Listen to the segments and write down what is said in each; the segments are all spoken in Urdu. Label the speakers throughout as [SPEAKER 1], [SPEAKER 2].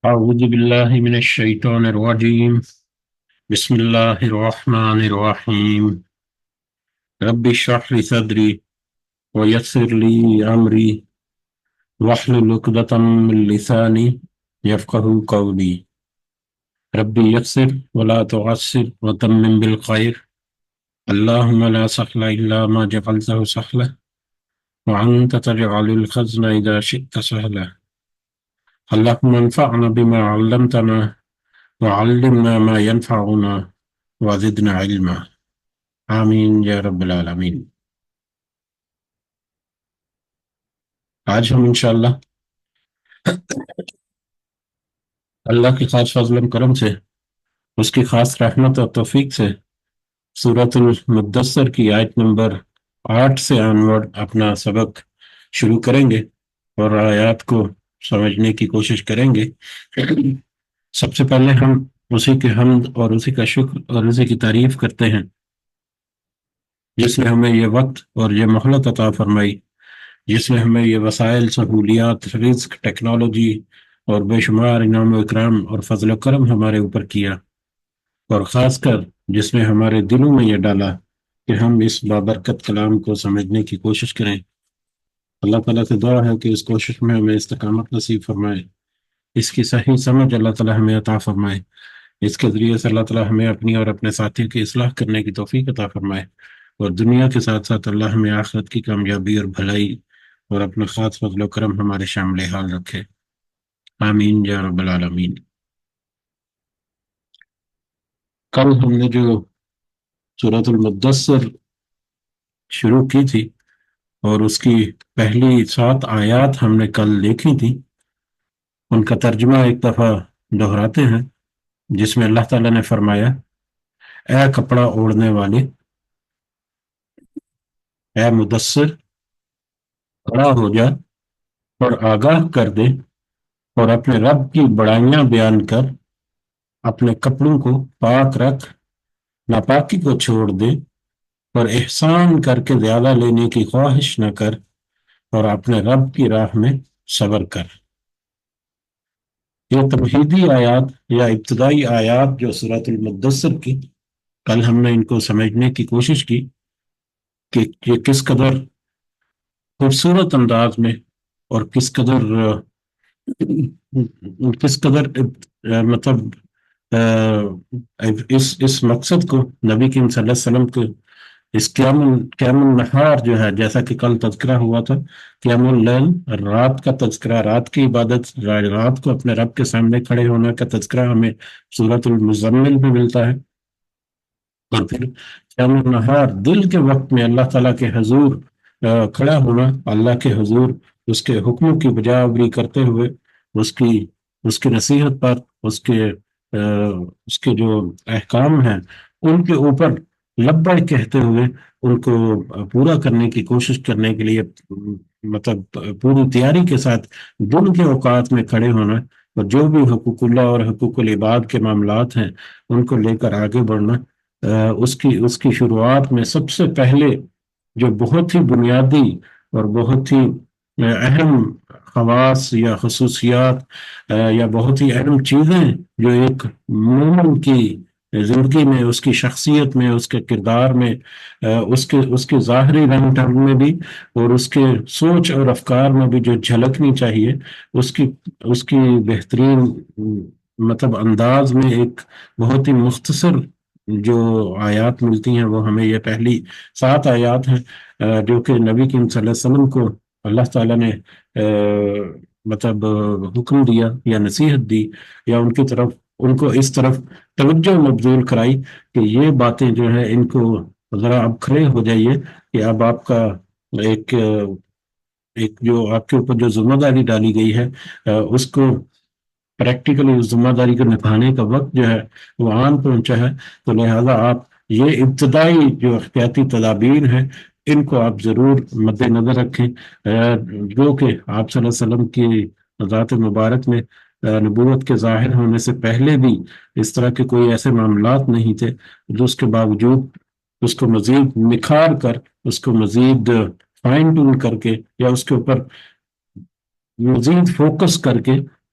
[SPEAKER 1] أعوذ بالله من الشيطان الرجيم. بسم الله الرحمن الرحيم. رب اشرح لي صدري ويسر لي أمري واحلل عقدة من لساني يفقه قولي. ربي يسر ولا تعسر وتمم بالخير. اللهم لا سهل إلا ما جعلته سهلا وأنت تجعل الحزن إذا شئت سهلا. اللهم انفعنا بما علمتنا وعلمنا ما ينفعنا وزدنا علما. آمین یا رب العالمین۔ آج ہم انشاءاللہ اللہ کی خاص فضل و کرم سے، اس کی خاص رحمت اور توفیق سے سورۃ المدثر کی آیت نمبر 8 سے آنورڈ اپنا سبق شروع کریں گے اور آیات کو سمجھنے کی کوشش کریں گے۔ سب سے پہلے ہم اسی کے حمد اور اسی کا شکر اور اسی کی تعریف کرتے ہیں جس نے ہمیں یہ وقت اور یہ مہلت عطا فرمائی، جس نے ہمیں یہ وسائل، سہولیات، رزق، ٹیکنالوجی اور بے شمار انعام و اکرام اور فضل و کرم ہمارے اوپر کیا، اور خاص کر جس نے ہمارے دلوں میں یہ ڈالا کہ ہم اس بابرکت کلام کو سمجھنے کی کوشش کریں۔ اللہ تعالیٰ سے دعا ہے کہ اس کوشش میں ہمیں استقامت نصیب فرمائے، اس کی صحیح سمجھ اللہ تعالیٰ ہمیں عطا فرمائے، اس کے ذریعے سے اللہ تعالیٰ ہمیں اپنی اور اپنے ساتھیوں کی اصلاح کرنے کی توفیق عطا فرمائے، اور دنیا کے ساتھ ساتھ اللہ ہمیں آخرت کی کامیابی اور بھلائی اور اپنا خاص فضل و کرم ہمارے شامل حال رکھے۔ آمین یا رب العالمین۔ کل ہم نے جو سورۃ المدثر شروع کی تھی اور اس کی پہلی 7 آیات ہم نے کل دیکھی تھی، ان کا ترجمہ ایک دفعہ دہراتے ہیں، جس میں اللہ تعالیٰ نے فرمایا: اے کپڑا اوڑھنے والے، اے مدثر، کھڑا ہو جا اور آگاہ کر دے اور اپنے رب کی بڑائیاں بیان کر، اپنے کپڑوں کو پاک رکھ، ناپاکی کو چھوڑ دے اور احسان کر کے زیادہ لینے کی خواہش نہ کر، اور اپنے رب کی راہ میں صبر کر۔ یہ تمہیدی آیات یا ابتدائی آیات جو سورۃ المدثر کی، کل ہم نے ان کو سمجھنے کی کوشش کی کہ یہ کس قدر خوبصورت انداز میں اور کس قدر مطلب اس مقصد کو نبی کریم صلی اللہ علیہ وسلم کو، اس قیام النہار جو ہے، جیسا کہ کل تذکرہ ہوا تھا، قیام اللیل، رات کا تذکرہ، رات کی عبادت، رات کو اپنے رب کے سامنے کھڑے ہونے کا تذکرہ ہمیں سورۃ المزمل میں ملتا ہے، اور پھر قیام النہار، دل کے وقت میں اللہ تعالیٰ کے حضور کھڑا ہونا، اللہ کے حضور اس کے حکموں کی بجاوری کرتے ہوئے، اس کی نصیحت پر، اس کے جو احکام ہیں ان کے اوپر لبیک کہتے ہوئے ان کو پورا کرنے کی کوشش کرنے کے لیے، مطلب پوری تیاری کے ساتھ دن کے اوقات میں کھڑے ہونا، اور جو بھی حقوق اللہ اور حقوق العباد کے معاملات ہیں ان کو لے کر آگے بڑھنا۔ اس کی شروعات میں سب سے پہلے جو بہت ہی بنیادی اور بہت ہی اہم خواص یا خصوصیات یا بہت ہی اہم چیزیں جو ایک مومن کی زندگی میں، اس کی شخصیت میں، اس کے کردار میں، اس کے ظاہری رنگ ڈھنگ میں بھی اور اس کے سوچ اور افکار میں بھی جو جھلکنی چاہیے، اس کی بہترین مطلب انداز میں ایک بہت ہی مختصر جو آیات ملتی ہیں، وہ ہمیں یہ پہلی 7 آیات ہیں جو کہ نبی کریم صلی اللہ علیہ وسلم کو اللہ تعالیٰ نے مطلب حکم دیا یا نصیحت دی، یا ان کو اس طرف توجہ مبذول کرائی کہ یہ باتیں جو ہیں ان کو ذرا اب کھڑے ہو جائیے، کہ اب آپ کا ایک جو آپ کے اوپر جو ذمہ داری ڈالی گئی ہے اس کو پریکٹیکلی، اس ذمہ داری کو نبھانے کا وقت جو ہے وہ آن پہنچا ہے، تو لہٰذا آپ یہ ابتدائی جو احتیاطی تدابیر ہیں ان کو آپ ضرور مد نظر رکھیں، جو کہ آپ صلی اللہ علیہ وسلم کی ذات مبارک میں نبوت کے ظاہر ہونے سے پہلے بھی اس طرح کے کوئی ایسے معاملات نہیں تھے، جو اس کے باوجود اس کو مزید نکھار کر، اس کو مزید فائن ٹون کر کے، یا اس کے اوپر مزید فوکس کر کے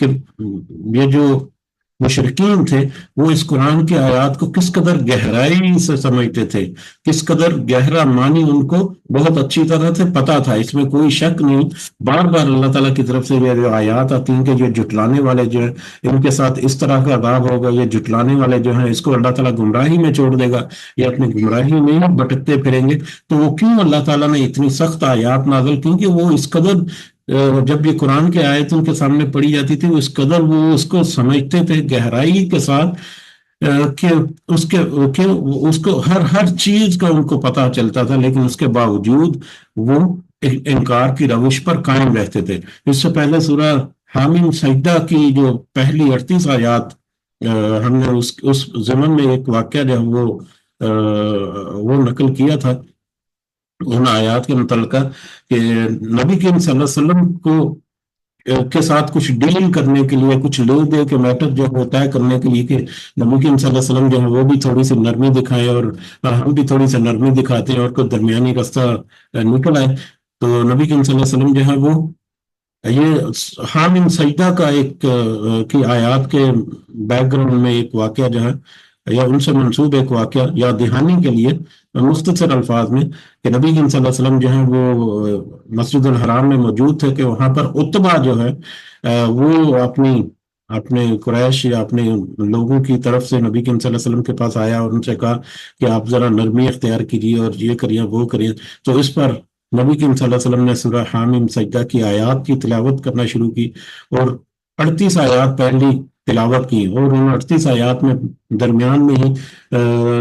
[SPEAKER 1] کہ یہ جو مشرکین تھے وہ اس قرآن کی آیات کو کس قدر گہرائی سے سمجھتے تھے، کس قدر گہرا معنی ان کو بہت اچھی طرح سے پتا تھا، اس میں کوئی شک نہیں۔ بار بار اللہ تعالیٰ کی طرف سے یہ جو آیات آتی ہیں کہ یہ جھٹلانے والے جو ہیں ان کے ساتھ اس طرح کا عذاب ہوگا، یہ جھٹلانے والے جو ہیں اس کو اللہ تعالیٰ گمراہی میں چھوڑ دے گا، یہ اپنی گمراہی میں ہی بھٹکتے پھریں گے۔ تو وہ کیوں اللہ تعالیٰ نے اتنی سخت آیات نازل کی کہ وہ اس قدر جب یہ قرآن کی آیتوں کے سامنے پڑھی جاتی تھی اس قدر وہ اس کو سمجھتے تھے گہرائی کے ساتھ، کہ اس کو ہر چیز کا ان کو پتہ چلتا تھا، لیکن اس کے باوجود وہ انکار کی روش پر قائم رہتے تھے۔ اس سے پہلے سورہ حامیم سجدہ کی جو پہلی 38 آیات ہم نے اس ضمن میں ایک واقعہ جو وہ نقل کیا تھا ان آیات کے متعلقہ، کہ نبی کریم صلی اللہ علیہ وسلم کے ساتھ کچھ ڈیل کرنے کے لیے، کچھ لے دے کے میٹر جو وہ طے کرنے کے لیے کہ نبی کریم صلی اللہ علیہ وسلم جو ہے وہ بھی تھوڑی سی نرمی دکھائیں اور ہم بھی تھوڑی سی نرمی دکھاتے ہیں اور کوئی درمیانی راستہ نکل آئے، تو نبی کریم صلی اللہ علیہ وسلم جو ہے وہ یہ حامیم سجدہ کا ایک کی آیات کے بیک گراؤنڈ میں ایک واقعہ جو ہے یا ان سے منسوب ایک واقعہ یا دہانی کے لیے مختصر الفاظ میں، کہ نبی کریم صلی اللہ علیہ وسلم جو ہے وہ مسجد الحرام میں موجود تھے، کہ وہاں پر عتبہ جو ہے وہ اپنے قریش یا اپنے لوگوں کی طرف سے نبی کریم صلی اللہ علیہ وسلم کے پاس آیا اور ان سے کہا کہ آپ ذرا نرمی اختیار کیجیے اور یہ کریے وہ کریے۔ تو اس پر نبی کریم صلی اللہ علیہ وسلم نے سورہ حامیم سجدہ کی آیات کی تلاوت کرنا شروع کی اور 38 آیات پہلی تلاوت کی، اور ان 38 آیات میں درمیان میں ہی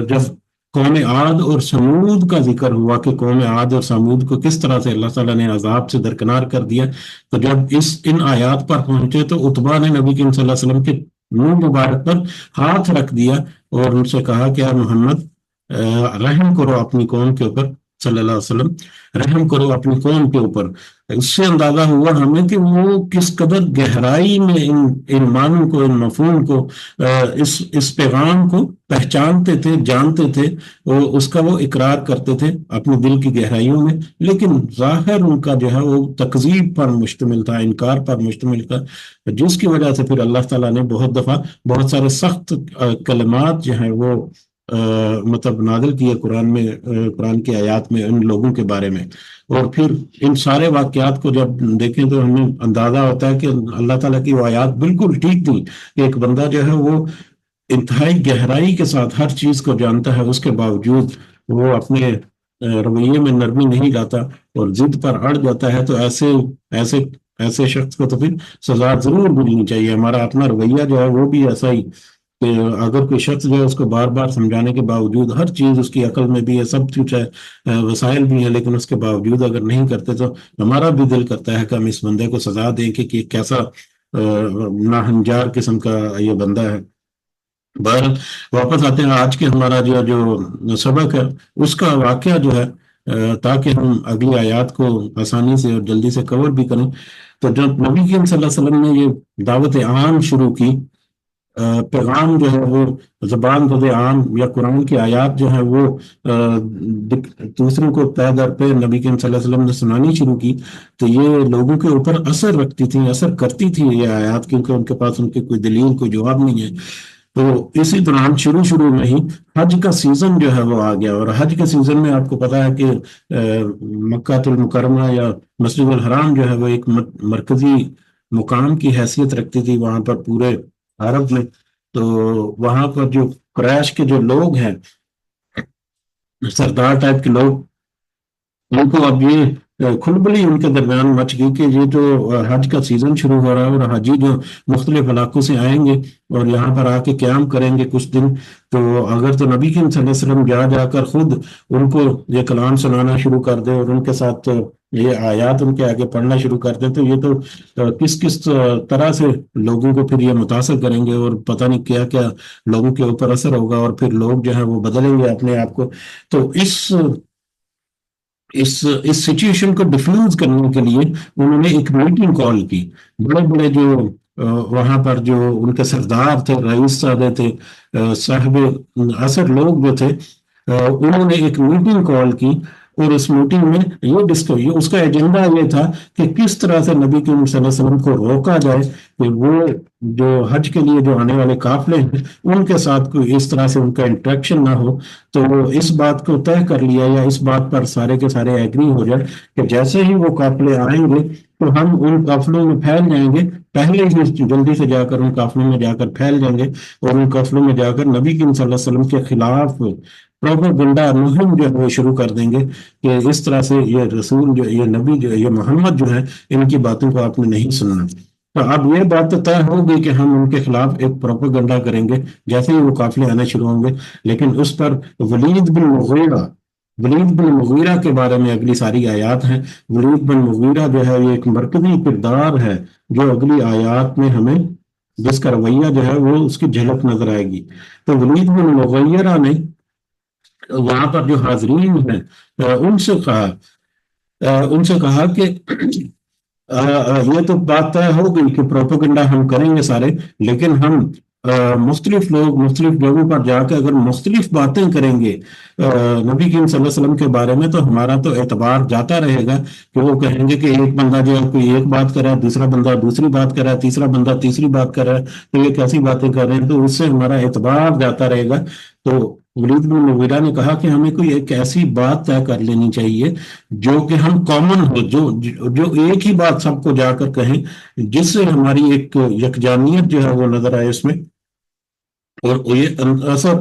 [SPEAKER 1] جب قوم عاد اور سمود کا ذکر ہوا کہ قوم عاد اور سمود کو کس طرح سے اللہ تعالیٰ نے عذاب سے درکنار کر دیا، تو جب ان آیات پر پہنچے تو عتبہ نے نبی کریم صلی اللہ علیہ وسلم کے منہ مبارک پر ہاتھ رکھ دیا اور ان سے کہا کہ اے محمد رحم کرو اپنی قوم کے اوپر، صلی اللہ علیہ وسلم رحم کرو اپنی قوم کے اوپر۔ اس سے اندازہ ہوا ہمیں کہ وہ کس قدر گہرائی میں ان معنوں کو، ان مفہوم کو، اس پیغام کو پہچانتے تھے، جانتے تھے، اور اس کا وہ اقرار کرتے تھے اپنے دل کی گہرائیوں میں، لیکن ظاہر ان کا جو ہے وہ تکذیب پر مشتمل تھا، انکار پر مشتمل تھا، جس کی وجہ سے پھر اللہ تعالیٰ نے بہت دفعہ بہت سارے سخت کلمات جو ہیں وہ مطلب نازل کیے قرآن میں، قرآن کی آیات میں ان لوگوں کے بارے میں۔ اور پھر ان سارے واقعات کو جب دیکھیں تو ہمیں اندازہ ہوتا ہے کہ اللہ تعالیٰ کی وہ آیات بالکل ٹھیک تھی کہ ایک بندہ جو ہے وہ انتہائی گہرائی کے ساتھ ہر چیز کو جانتا ہے، اس کے باوجود وہ اپنے رویے میں نرمی نہیں لاتا اور ضد پر اڑ جاتا ہے، تو ایسے شخص کو تو پھر سزا ضرور ملنی چاہیے۔ ہمارا اپنا رویہ جو ہے وہ بھی ایسا ہی، کہ اگر کوئی شخص جو ہے اس کو بار بار سمجھانے کے باوجود، ہر چیز اس کی عقل میں بھی ہے، سب کچھ ہے، وسائل بھی ہیں، لیکن اس کے باوجود اگر نہیں کرتے تو ہمارا بھی دل کرتا ہے کہ ہم اس بندے کو سزا دیں کہ کیسا ناہنجار قسم کا یہ بندہ ہے۔ بہرحال واپس آتے ہیں آج کے ہمارا جو سبق ہے اس کا واقعہ جو ہے، تاکہ ہم اگلی آیات کو آسانی سے اور جلدی سے کور بھی کریں۔ تو جب نبی کریم صلی اللہ علیہ وسلم نے یہ دعوت عام شروع کی، پیغام جو ہے وہ زبان خود عام یا قرآن کی آیات جو ہے وہ دوسروں کو طے در پہ نبی کریم صلی اللہ علیہ وسلم نے سنانی شروع کی، تو یہ لوگوں کے اوپر اثر رکھتی تھی، اثر کرتی تھی یہ آیات، کیونکہ ان کے پاس ان کی کوئی دلیل، کوئی جواب نہیں ہے۔ تو اسی دوران شروع میں ہی حج کا سیزن جو ہے وہ آ گیا، اور حج کے سیزن میں آپ کو پتا ہے کہ مکہ المکرمہ یا مسجد الحرام جو ہے وہ ایک مرکزی مقام کی حیثیت رکھتی تھی وہاں پر پورے عرب میں۔ تو وہاں پر جو قریش کے جو لوگ ہیں، سردار ٹائپ کے لوگ، ان کو اب یہ کھلبلی ان کے درمیان مچ گئی کہ یہ جو حج کا سیزن شروع ہو رہا ہے اور حاجی جو مختلف علاقوں سے آئیں گے اور یہاں پر آ کے قیام کریں گے کچھ دن، تو اگر تو نبی کریم صلی اللہ علیہ وسلم جا کر خود ان کو یہ کلام سنانا شروع کر دے اور ان کے ساتھ یہ آیات ان کے آگے پڑھنا شروع کر دے، تو یہ تو کس طرح سے لوگوں کو پھر یہ متاثر کریں گے، اور پتہ نہیں کیا کیا لوگوں کے اوپر اثر ہوگا، اور پھر لوگ جو ہیں وہ بدلیں گے اپنے آپ کو۔ تو اس سچویشن کو ڈیفیوز کرنے کے لیے انہوں نے ایک میٹنگ کال کی، بڑے جو وہاں پر جو ان کے سردار تھے، رئیس صاحب تھے، صاحب اثر لوگ جو تھے، انہوں نے ایک میٹنگ کال کی اور اس میٹنگ میں یہ اس کا ایجنڈا یہ تھا کہ کس طرح سے نبی کریم صلی اللہ علیہ وسلم کو روکا جائے کہ وہ جو حج کے لیے جو آنے والے قافلے ہیں ان کے ساتھ کوئی اس طرح سے ان کا انٹریکشن نہ ہو. تو اس بات کو طے کر لیا یا اس بات پر سارے کے سارے ایگری ہو جائے کہ جیسے ہی وہ قافلے آئیں گے تو ہم ان قافلوں میں پھیل جائیں گے، پہلے ہی جلدی سے جا کر ان قافلوں میں جا کر پھیل جائیں گے اور ان قافلوں میں جا کر نبی کریم صلی اللہ علیہ وسلم کے خلاف پروپیگنڈا مہم جو ہے وہ شروع کر دیں گے کہ اس طرح سے یہ رسول جو یہ نبی جو یہ محمد جو ہے ان کی باتوں کو آپ نے نہیں سننا. تو اب یہ بات تو طے ہوگی کہ ہم ان کے خلاف ایک پروپیگنڈا کریں گے جیسے ہی وہ قافلے آنے شروع ہوں گے. لیکن اس پر ولید بن مغیرہ کے بارے میں اگلی ساری آیات ہیں. ولید بن مغیرہ جو ہے یہ ایک مرکزی کردار ہے جو اگلی آیات میں ہمیں جس کا رویہ جو ہے وہ اس کی جھلک نظر آئے گی. تو ولید بن مغیرہ نے وہاں پر جو حاضرین ہیں ان سے کہا کہ یہ تو بات طے ہو گئی کہ پروپیگنڈا ہم کریں گے سارے، لیکن ہم مختلف لوگ مختلف جگہوں پر جا کے اگر مختلف باتیں کریں گے نبی کریم صلی اللہ علیہ وسلم کے بارے میں تو ہمارا تو اعتبار جاتا رہے گا کہ وہ کہیں گے کہ ایک بندہ جو ہے کوئی ایک بات کر رہا ہے، دوسرا بندہ دوسری بات کر رہا ہے، تیسرا بندہ تیسری بات کر رہا ہے، تو یہ کیسی باتیں کر رہے ہیں، تو اس سے ہمارا اعتبار جاتا رہے گا. تو ولید بن مغیرہ نے کہا کہ ہمیں کوئی ایک ایسی بات طے کر لینی چاہیے جو کہ ہم کامن ہو، جو ایک ہی بات سب کو جا کر کہیں جس سے ہماری ایک یکجانیت جو ہے وہ نظر آئے اس میں، اور یہ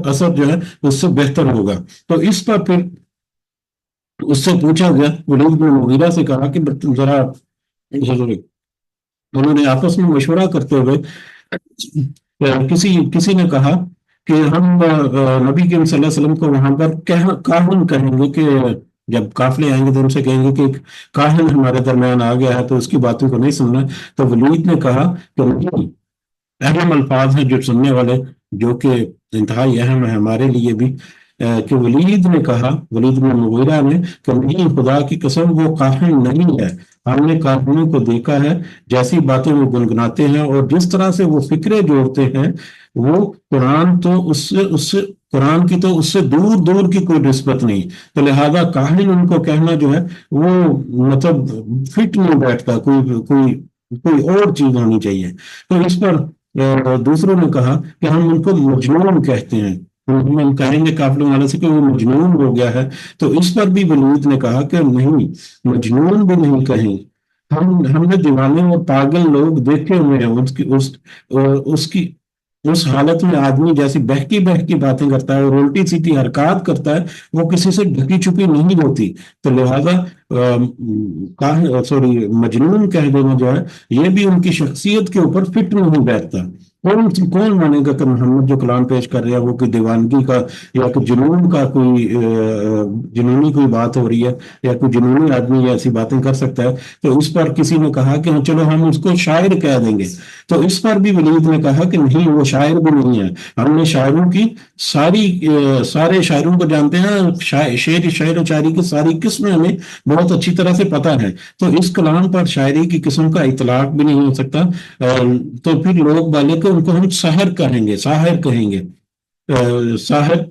[SPEAKER 1] اثر جو ہے اس سے بہتر ہوگا. تو اس پر پھر اس سے پوچھا گیا، ولید بن مغیرہ سے کہا کہ ذرا ضروری انہوں نے آپس میں مشورہ کرتے ہوئے کسی نے کہا کہ ہم نبی کریم صلی اللہ علیہ وسلم کو وہاں پر کاہن کہیں گے کہ جب قافلے آئیں گے تو ان سے کہیں گے کہ ایک کاہن ہمارے درمیان آ گیا ہے تو اس کی باتوں کو نہیں سننا. تو ولید نے کہا کہ نہیں، اہم الفاظ ہیں جو سننے والے، جو کہ انتہائی اہم ہے ہمارے لیے بھی، کہ ولید بن مغیرہ نے کہ نہیں، خدا کی قسم وہ کاہن نہیں ہے، ہم نے کاہنوں کو دیکھا ہے، جیسی باتیں وہ گنگناتے ہیں اور جس طرح سے وہ فکرے جوڑتے ہیں، وہ قرآن کی تو اس سے دور دور کی کوئی نسبت نہیں. تو لہذا کاہن ان کو کہنا جو ہے وہ مطلب فٹ نہیں بیٹھتا، کوئی اور چیز ہونی چاہیے. تو اس پر دوسروں نے کہا کہ ہم ان کو مجنون کہتے ہیں، ہم کہیں گے قافلوں والے سے کہ وہ مجنون ہو گیا ہے. تو اس پر بھی ولید نے کہا کہ نہیں، مجنون بھی نہیں کہیں، ہم نے دیوانے اور پاگل لوگ دیکھے ہوئے ہیں، اس کی اس حالت میں آدمی جیسی بہکی بہکی باتیں کرتا ہے اور الٹی سیدھی حرکات کرتا ہے، وہ کسی سے ڈھکی چھپی نہیں ہوتی. تو لہذا مجنون کہہ دینا جو ہے یہ بھی ان کی شخصیت کے اوپر فٹ نہیں بیٹھتا. کون مانے گا کہ محمد جو کلام پیش کر رہے ہیں وہ کوئی دیوانگی کا یا کوئی جنون کا جنونی کوئی بات ہو رہی ہے، یا کوئی جنونی آدمی ایسی باتیں کر سکتا ہے. تو اس پر کسی نے کہا کہ چلو ہم اس کو شاعر کہہ دیں گے. تو اس پر بھی ولید نے کہا کہ نہیں، وہ شاعر بھی نہیں ہے، ہم نے شاعروں کی سارے شاعروں کو جانتے ہیں، شعر و شاعری کی ساری قسمیں ہمیں بہت اچھی طرح سے پتہ ہے، تو اس کلام پر شاعری کی قسم کا اطلاق بھی نہیں ہو سکتا. تو پھر لوگ والے کو ان کو ہم ساحر کہیں گے، ساحر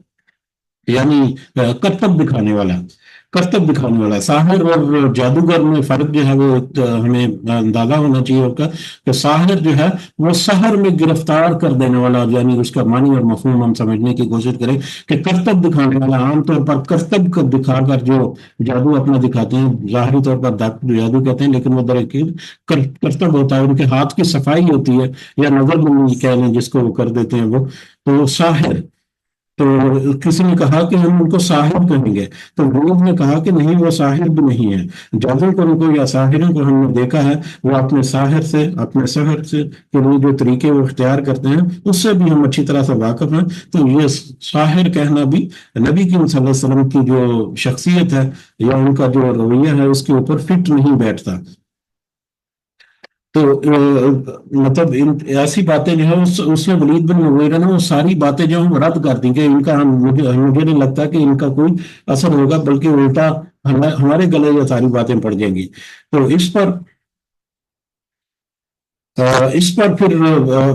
[SPEAKER 1] یعنی کرتب دکھانے والا. ساحر اور جادوگر میں فرق جو ہے وہ ہمیں اندازہ ہونا چاہیے ہوگا کہ ساحر جو ہے وہ سحر میں گرفتار کر دینے والا، یعنی اس کا معنی اور مفہوم ہم سمجھنے کی کوشش کریں کہ کرتب دکھانے والا عام طور پر کرتب کو دکھا کر جو جادو اپنا دکھاتے ہیں، ظاہری طور پر جادو کہتے ہیں لیکن وہ درحقیقت کرتب ہوتا ہے، ان کے ہاتھ کی صفائی ہوتی ہے یا نظر بندی کہہ لیں جس کو وہ کر دیتے ہیں وہ، تو ساحر. تو کسی نے کہا کہ ہم ان کو ساحر کہیں گے. تو لوگ نے کہا کہ نہیں، وہ ساحر بھی نہیں ہے، جادوگروں کو یا ساحروں کو ہم نے دیکھا ہے وہ اپنے ساحر سے، اپنے سحر سے کہ وہ جو طریقے وہ اختیار کرتے ہیں اس سے بھی ہم اچھی طرح سے واقف ہیں. تو یہ ساحر کہنا بھی نبی کریم صلی اللہ علیہ وسلم کی جو شخصیت ہے یا ان کا جو رویہ ہے اس کے اوپر فٹ نہیں بیٹھتا. تو مطلب ایسی باتیں جو ہے اس میں ولید بن مغیرہ نے وہ ساری باتیں جو ہم رد کر دیں کہ ان کا مجھے نہیں لگتا کہ ان کا کوئی اثر ہوگا، بلکہ الٹا ہمارے گلے یہ ساری باتیں پڑ جائیں گی. تو اس پر اس پر پھر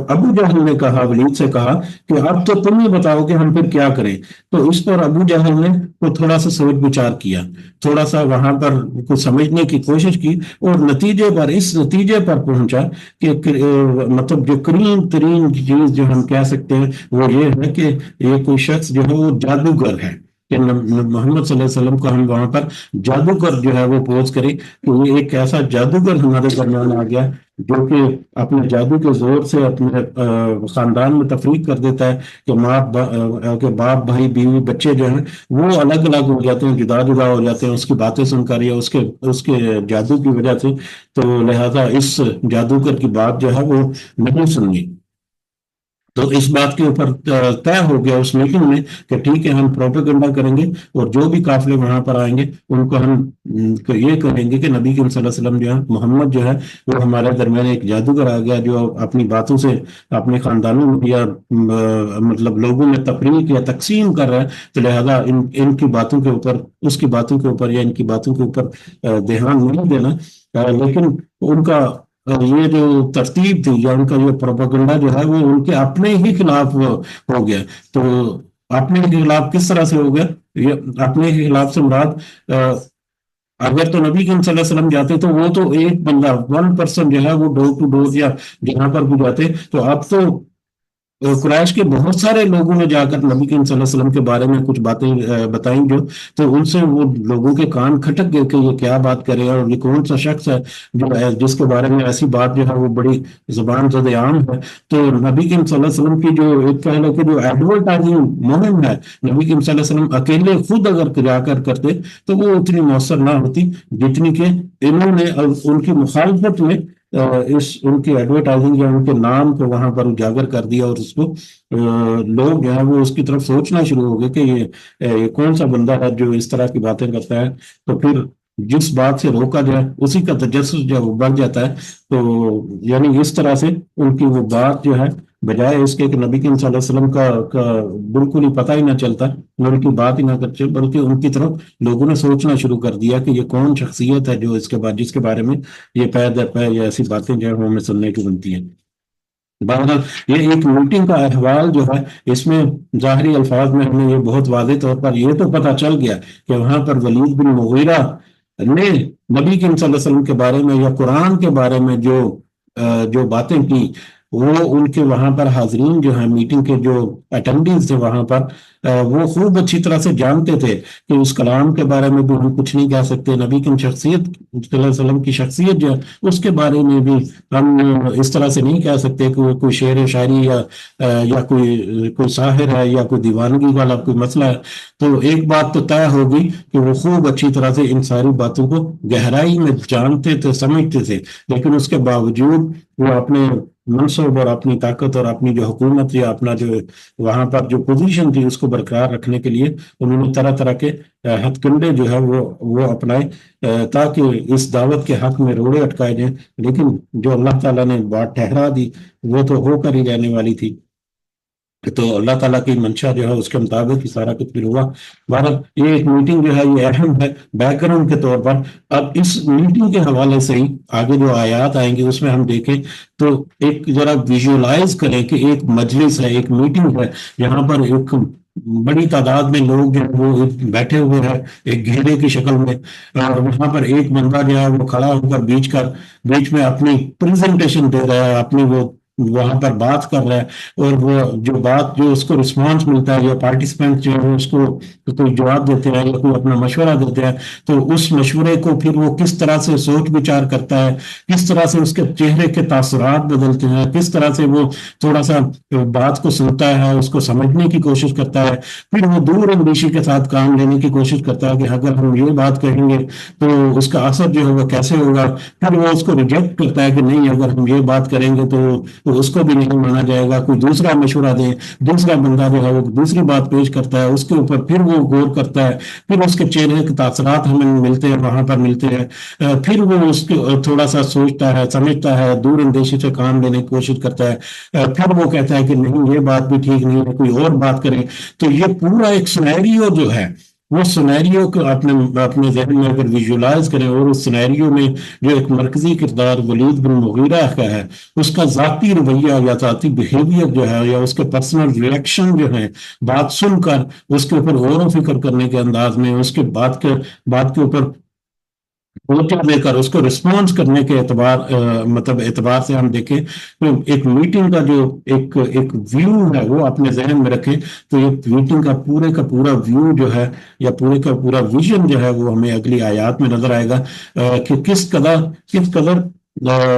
[SPEAKER 1] ابو جہل نے کہا، ولید سے کہا کہ اب تو تم ہی بتاؤ کہ ہم پھر کیا کریں۔ تو اس پر ابو جہل نے وہ تھوڑا سا سوچ بچار کیا، تھوڑا سا وہاں پر کچھ سمجھنے کی کوشش کی، اور نتیجے پر اس نتیجے پر پہنچا کہ مطلب جو کریم ترین چیز جو ہم کہہ سکتے ہیں وہ یہ ہے کہ یہ کوئی شخص جو ہے وہ جادوگر ہے، کہ محمد صلی اللہ علیہ وسلم کو ہم وہاں پر جادوگر جو ہے وہ پوز کریں کہ وہ ایک ایسا جادوگر ہمارے درمیان آ گیا جو کہ اپنے جادو کے زور سے اپنے خاندان میں تفریق کر دیتا ہے، کہ ماں کہ باپ بھائی بیوی بچے جو ہیں وہ الگ الگ ہو جاتے ہیں، جدا جدا ہو جاتے ہیں اس کی باتیں سن کر یا اس کے جادو کی وجہ سے۔ تو لہذا اس جادوگر کی بات جو ہے وہ نہیں سننی۔ تو اس بات کے اوپر طے ہو گیا اس میٹنگ میں کہ ٹھیک ہے ہم پروپیگنڈا کریں گے، اور جو بھی قافلے وہاں پر آئیں گے ان کو ہم یہ کہیں گے کہ نبی کریم صلی اللہ علیہ وسلم جو ہے، محمد جو ہے وہ ہمارے درمیان ایک جادوگر آ گیا جو اپنی باتوں سے اپنے خاندانوں میں یا مطلب لوگوں میں تفریق یا تقسیم کر رہا ہے۔ تو لہذا ان کی باتوں کے اوپر، اس کی باتوں کے اوپر یا ان کی باتوں کے اوپر دھیان نہیں دینا۔ لیکن ان کا یہ جو ترتیب تھی یا ان کا یہ پروپیگنڈا جو ہے وہ ان کے اپنے ہی خلاف ہو گیا۔ تو اپنے کے خلاف کس طرح سے ہو گیا؟ یہ اپنے کے خلاف سے مراد اگر تو نبی کریم صلی اللہ علیہ وسلم جاتے تو وہ تو ایک بندہ 1% جو ہے وہ ڈور ٹو ڈور یا جہاں پر بھی جاتے، تو اب تو قریش کے بہت سارے لوگوں نے جا کر نبی کریم صلی اللہ علیہ وسلم کے بارے میں کچھ باتیں بتائیں جو، تو ان سے وہ لوگوں کے کان کھٹک گئے کہ یہ کیا بات کرے اور یہ کون سا شخص ہے جو جس کے بارے میں ایسی بات جو ہے وہ بڑی زبان زد عام ہے۔ تو نبی کریم صلی اللہ علیہ وسلم کی جو ایک کہہ لو کہ جو ایڈورٹائزنگ مہم ہے، نبی کریم صلی اللہ علیہ وسلم اکیلے خود اگر جا کر کرتے تو وہ اتنی مؤثر نہ ہوتی جتنی کہ انہوں نے ان کی مخالفت میں ان کی ایڈورٹائزنگ یا ان کے نام کو وہاں پر اجاگر کر دیا، اور اس کو لوگ جو ہے وہ اس کی طرف سوچنا شروع ہو گئے کہ یہ کون سا بندہ ہے جو اس طرح کی باتیں کرتا ہے۔ تو پھر جس بات سے روکا جائے اسی کا تجسس جو ہے وہ بڑھ جاتا ہے۔ تو یعنی اس طرح سے ان کی وہ بات جو ہے بجائے اس کے کہ نبی کریم صلی اللہ علیہ وسلم کا بالکل ہی پتہ ہی نہ چلتا، ان کی بات ہی نہ کرتے، بلکہ ان کی طرف لوگوں نے سوچنا شروع کر دیا کہ یہ کون شخصیت ہے جو اس کے بعد جس کے بارے میں یہ پے در پے یا ایسی باتیں جو ہے وہ ہمیں سننے کی بنتی ہیں۔ بہرحال یہ ایک میٹنگ کا احوال جو ہے اس میں ظاہری الفاظ میں ہمیں یہ بہت واضح طور پر یہ تو پتہ چل گیا کہ وہاں پر ولید بن مغیرہ نے نبی کریم صلی اللہ علیہ وسلم کے بارے میں یا قرآن کے بارے میں جو باتیں کی، وہ ان کے وہاں پر حاضرین جو ہیں، میٹنگ کے جو اٹینڈنٹس تھے وہاں پر، وہ خوب اچھی طرح سے جانتے تھے کہ اس کلام کے بارے میں بھی ہم کچھ نہیں کہہ سکتے، نبی کی شخصیت صلی اللہ علیہ وسلم کی شخصیت جو ہے اس کے بارے میں بھی ہم اس طرح سے نہیں کہہ سکتے کہ وہ کوئی شعر و شاعری یا کوئی ساحر ہے یا کوئی دیوانگی والا کوئی مسئلہ ہے۔ تو ایک بات تو طے ہوگی کہ وہ خوب اچھی طرح سے ان ساری باتوں کو گہرائی میں جانتے تھے، سمجھتے تھے، لیکن اس کے باوجود وہ اپنے منصب اور اپنی طاقت اور اپنی جو حکومت یا اپنا جو وہاں پر جو پوزیشن تھی اس کو برقرار رکھنے کے لیے انہوں نے طرح طرح کے ہتھ کنڈے جو ہے وہ اپنائے تاکہ اس دعوت کے حق میں روڑے اٹکائے جائیں۔ لیکن جو اللہ تعالیٰ نے بات ٹھہرا دی وہ تو ہو کر ہی رہنے والی تھی، تو اللہ تعالیٰ کی منشا جو ہے اس کے مطابق ہی سارا کچھ بھی ہوا۔ بہرحال یہ ایک میٹنگ جو ہے یہ اہم ہے بیک گراؤنڈ کے طور پر۔ اب اس میٹنگ کے حوالے سے ہی آگے جو آیات آئیں گے اس میں ہم دیکھیں تو ایک ذرا ویژولائز کریں کہ ایک مجلس ہے، ایک میٹنگ ہے جہاں پر ایک بڑی تعداد میں لوگ جو ہے وہ بیٹھے ہوئے ہیں ایک گھیرے کی شکل میں، اور وہاں پر ایک بندہ جو ہے وہ کھڑا ہو کر بیچ میں اپنی پریزنٹیشن دے رہا ہے، اپنی وہ وہاں پر بات کر رہا ہے، اور وہ جو بات جو اس کو رسپانس ملتا ہے یا پارٹیسپینٹ جو ہے اس کو کوئی جواب دیتے ہیں یا کوئی اپنا مشورہ دیتے ہیں، تو اس مشورے کو پھر وہ کس طرح سے سوچ بچار کرتا ہے، کس طرح سے اس کے چہرے کے تاثرات بدلتے ہیں، کس طرح سے وہ تھوڑا سا بات کو سنتا ہے، اس کو سمجھنے کی کوشش کرتا ہے، پھر وہ دور اندیشی کے ساتھ کام لینے کی کوشش کرتا ہے کہ اگر ہم یہ بات کہیں گے تو اس کا اثر جو ہے وہ کیسے ہوگا، پھر وہ اس کو ریجیکٹ کرتا ہے کہ نہیں اگر ہم یہ بات کریں گے تو اس کو بھی نہیں مانا جائے گا، کوئی دوسرا مشورہ دے، دوسرا بندہ جو ہے وہ دوسری بات پیش کرتا ہے، اس کے اوپر پھر وہ غور کرتا ہے، پھر اس کے چہرے کے تاثرات ہمیں ملتے ہیں وہاں پر ملتے ہیں، پھر وہ اس کو تھوڑا سا سوچتا ہے، سمجھتا ہے، دور اندیشی سے کام لینے کی کوشش کرتا ہے، پھر وہ کہتا ہے کہ نہیں یہ بات بھی ٹھیک نہیں ہے، کوئی اور بات کریں۔ تو یہ پورا ایک سینیریو جو ہے وہ سنیریو کو اپنے ذہن میں اگر ویژولائز کریں، اور اس سنیریو میں جو ایک مرکزی کردار ولید بن مغیرہ کا ہے، اس کا ذاتی رویہ یا ذاتی بیہیویئر جو ہے، یا اس کے پرسنل ریئیکشن جو ہے، بات سن کر اس کے اوپر غور و فکر کرنے کے انداز میں، اس کے بات کے اوپر توجہ دے کر اس کو رسپانس کرنے کے مطلب اعتبار سے ہم دیکھیں تو ایک میٹنگ کا جو ایک ویو ہے وہ اپنے ذہن میں رکھیں، تو یہ میٹنگ کا پورا ویو جو ہے، یا پورے کا پورا ویژن جو ہے، وہ ہمیں اگلی آیات میں نظر آئے گا کہ کس قدر